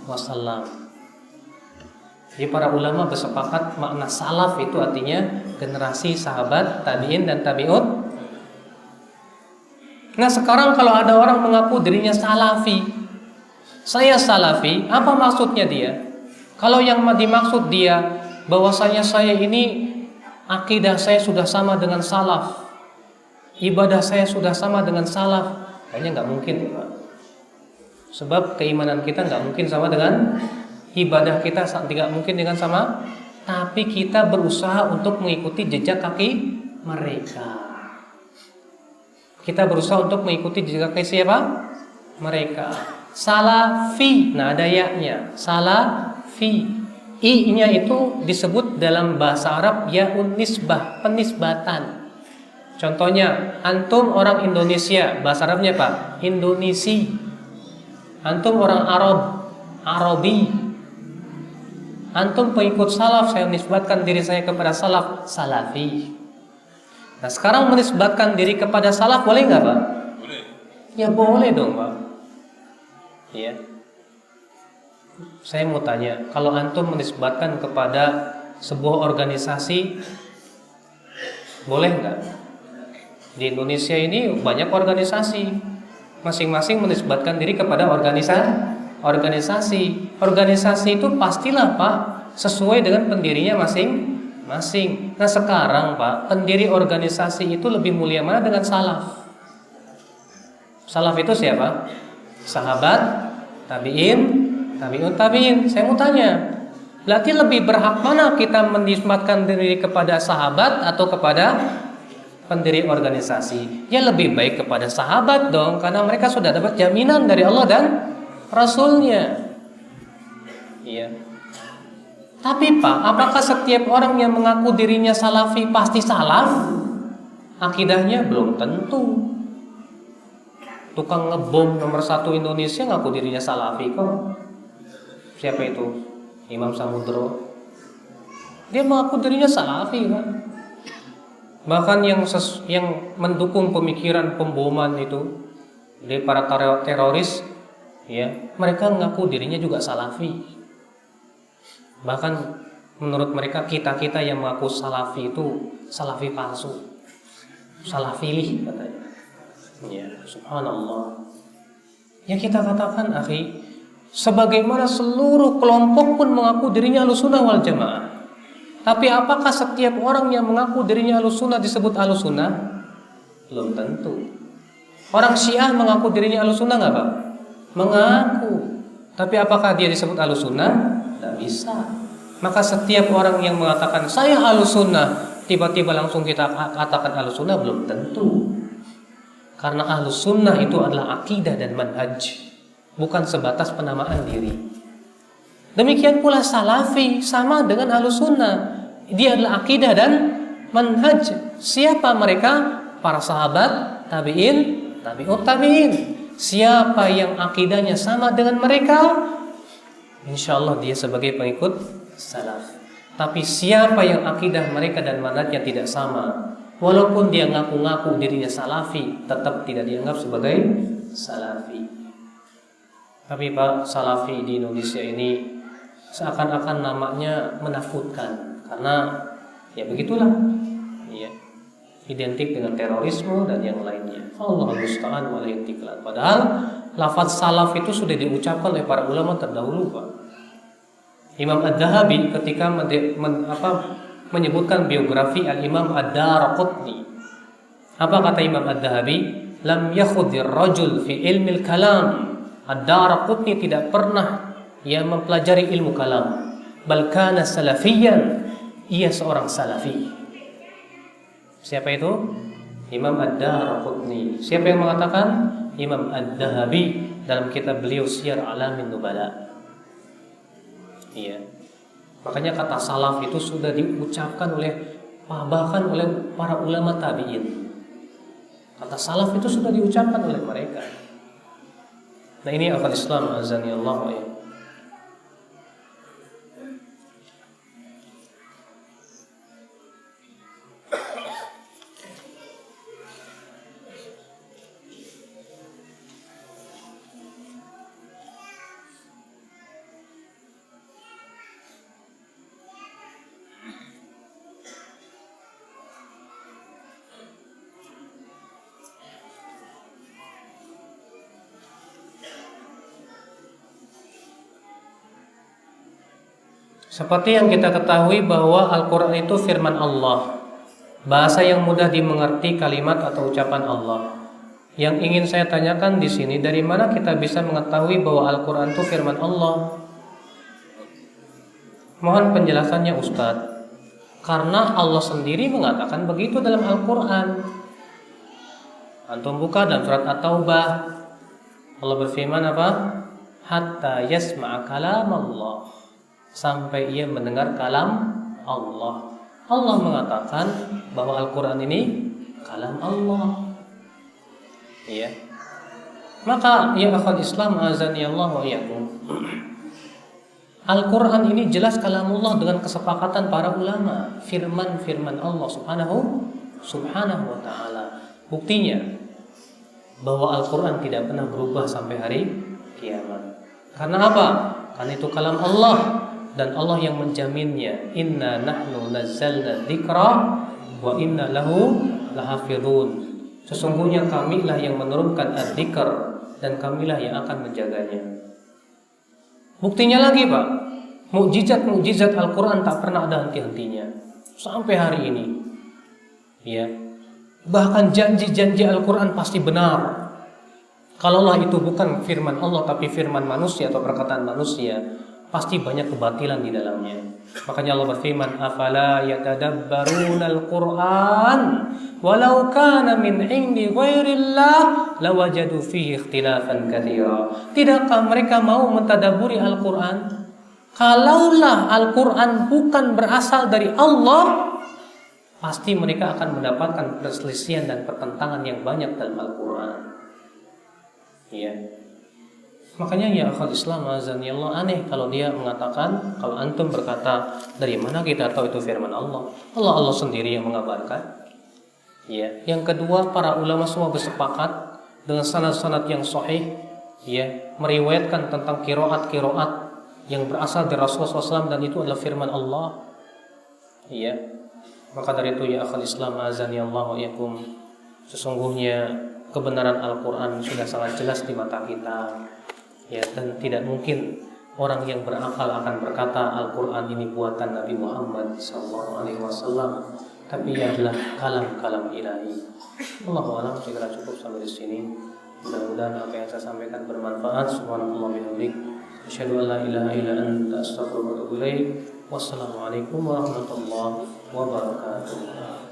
wasallam. Jadi para ulama bersepakat makna salaf itu artinya generasi sahabat, tabi'in dan tabi'ut. Nah, sekarang kalau ada orang mengaku dirinya salafi, saya salafi, apa maksudnya dia? Kalau yang dimaksud dia bahwasanya saya ini akidah saya sudah sama dengan salaf, ibadah saya sudah sama dengan salaf. Kayaknya nggak mungkin ya Pak. Sebab keimanan kita nggak mungkin sama dengan ibadah kita, tidak mungkin dengan sama. Tapi kita berusaha untuk mengikuti jejak kaki mereka. Kita berusaha untuk mengikuti jejak kaki siapa? Mereka. Salafi. Nah ada ya-nya. Salafi. I-nya itu disebut dalam bahasa Arab ya'un nisbah, penisbatan. Contohnya, antum orang Indonesia, bahasa Arabnya apa? Indonesi. Antum orang Arab, Arabi. Antum pengikut salaf, saya nisbatkan diri saya kepada salaf, salafi. Nah sekarang menisbatkan diri kepada salaf boleh nggak Pak? Boleh. Ya boleh dong Pak. Iya. Saya mau tanya, kalau antum menisbatkan kepada sebuah organisasi, boleh nggak? Di Indonesia ini banyak organisasi, masing-masing menisbatkan diri kepada organisasi. Organisasi itu pastilah Pak sesuai dengan pendirinya masing-masing. Nah sekarang Pak, pendiri organisasi itu lebih mulia mana dengan salaf? Salaf itu siapa? Sahabat, tabi'in, tabi'un tabi'in. Saya mau tanya, berarti lebih berhak mana kita menisbatkan diri kepada sahabat atau kepada pendiri organisasi? Ya lebih baik kepada sahabat dong, karena mereka sudah dapat jaminan dari Allah dan Rasulnya. Iya. Tapi Pak, apakah setiap orang yang mengaku dirinya salafi pasti salaf? Akidahnya belum tentu. Tukang ngebom nomor 1 Indonesia ngaku dirinya salafi kok. Siapa itu? Imam Samudro. Dia mengaku dirinya salafi Pak. Bahkan yang mendukung pemikiran pemboman itu dari para teroris, ya, mereka mengaku dirinya juga salafi. Bahkan menurut mereka kita yang mengaku salafi itu salafi palsu, salafilih katanya. Ya, subhanallah. Ya kita katakan, akhi, sebagaimana seluruh kelompok pun mengaku dirinya Ahlussunnah wal Jamaah. Tapi apakah setiap orang yang mengaku dirinya Ahlussunnah disebut Ahlussunnah? Belum tentu. Orang Syiah mengaku dirinya Ahlussunnah nggak Pak? Mengaku. Tapi apakah dia disebut Ahlussunnah? Tidak bisa. Maka setiap orang yang mengatakan saya Ahlussunnah, tiba-tiba langsung kita katakan Ahlussunnah, belum tentu. Karena Ahlussunnah itu adalah akidah dan manhaj, bukan sebatas penamaan diri. Demikian pula Salafi sama dengan Ahlussunnah. Dia adalah akidah dan manhaj. Siapa mereka? Para sahabat, tabi'in, tabi'ut tabi'in. Siapa yang akidahnya sama dengan mereka, insyaallah dia sebagai pengikut salaf. Tapi siapa yang akidah mereka dan manhajnya tidak sama, walaupun dia ngaku-ngaku dirinya salafi, tetap tidak dianggap sebagai salafi. Tapi Pak, salafi di Indonesia ini seakan-akan namanya menakutkan, karena ya begitulah, ya, identik dengan terorisme dan yang lainnya. Allah musta'an wa la intiklan. Padahal lafaz salaf itu sudah diucapkan oleh para ulama terdahulu Pak. Imam Ad-Dhahabi ketika menyebutkan biografi Al-Imam Ad-Daraqutni, apa kata Imam Ad-Dhahabi? Lam yakhudir rajul fi ilmil kalam. Ad-Daraqutni tidak pernah ia mempelajari ilmu kalam. Bal kana salafiyan. Ia seorang salafi. Siapa itu? Imam Ad-Daraqutni. Siapa yang mengatakan? Imam Ad-Dhahabi dalam kitab beliau Syiar Alamin Nubala. Iya. Makanya kata salaf itu sudah diucapkan bahkan oleh para ulama tabi'in. Kata salaf itu sudah diucapkan oleh mereka. Nah ini akal Islam azani Allah wa ya. Seperti yang kita ketahui bahwa Al-Quran itu firman Allah. bahasa yang mudah dimengerti kalimat atau ucapan Allah. Yang ingin saya tanyakan di sini, dari mana kita bisa mengetahui bahwa Al-Quran itu firman Allah? Mohon penjelasannya Ustadz. Karena Allah sendiri mengatakan begitu dalam Al-Quran. Antum buka dalam surat At-Taubah, Allah berfirman apa? Hatta yasma'a kalam Allah, sampai ia mendengar kalam Allah. Allah mengatakan bahwa Al-Quran ini kalam Allah. Ya. Maka ya akhwat Islam azani Allah wa iyyakum, Al-Quran ini jelas kalamullah dengan kesepakatan para ulama, firman Allah subhanahu wa ta'ala. Buktinya bahwa Al-Quran tidak pernah berubah sampai hari kiamat. Karena apa? Karena itu kalam Allah, dan Allah yang menjaminnya. Inna nahnu nazzalna dzikra wa inna lahu lahafidhun. Sesungguhnya kamilah yang menurunkan adzikr, dan kamilah yang akan menjaganya. Buktinya lagi Pak, mukjizat Al-Quran tak pernah ada henti-hentinya sampai hari ini. Ya, bahkan janji-janji Al-Quran pasti benar. Kalaulah itu bukan firman Allah tapi firman manusia atau perkataan manusia, pasti banyak kebatilan di dalamnya. Makanya Allah berfirman, afala yatadabbaruna al-Quran walau kana min indi ghairillah lawajadu fihi ikhtilafan katsira. Tidakkah mereka mau mentadaburi Al-Quran? Kalaulah Al-Quran bukan berasal dari Allah, pasti mereka akan mendapatkan perselisihan dan pertentangan yang banyak dalam Al-Quran. Ya. Makanya ya akhwat Islam azani Allah, aneh kalau dia mengatakan, kalau antum berkata dari mana kita tahu itu firman Allah? Allah sendiri yang mengabarkan. Ya. Yang kedua, para ulama semua bersepakat dengan sanad-sanad yang sahih, ya, meriwayatkan tentang qiraat yang berasal dari Rasulullah SAW, dan itu adalah firman Allah. Ya. Maka dari itu ya akhwat Islam azani Allah wa iyyakum, sesungguhnya kebenaran Al-Quran sudah sangat jelas di mata kita. Ya, dan tidak mungkin orang yang berakal akan berkata Al-Quran ini buatan Nabi Muhammad SAW, tapi ia adalah kalam ilahi. Allahu a'lam. Segera cukup sampai di sini. Mudah-mudahan apa yang saya sampaikan bermanfaat. Subhanallah bihamdik, asyhadu an la ilaha illa anta, astaghfiruka wa atubu ilaik. Wassalamualaikum warahmatullahi wabarakatuh.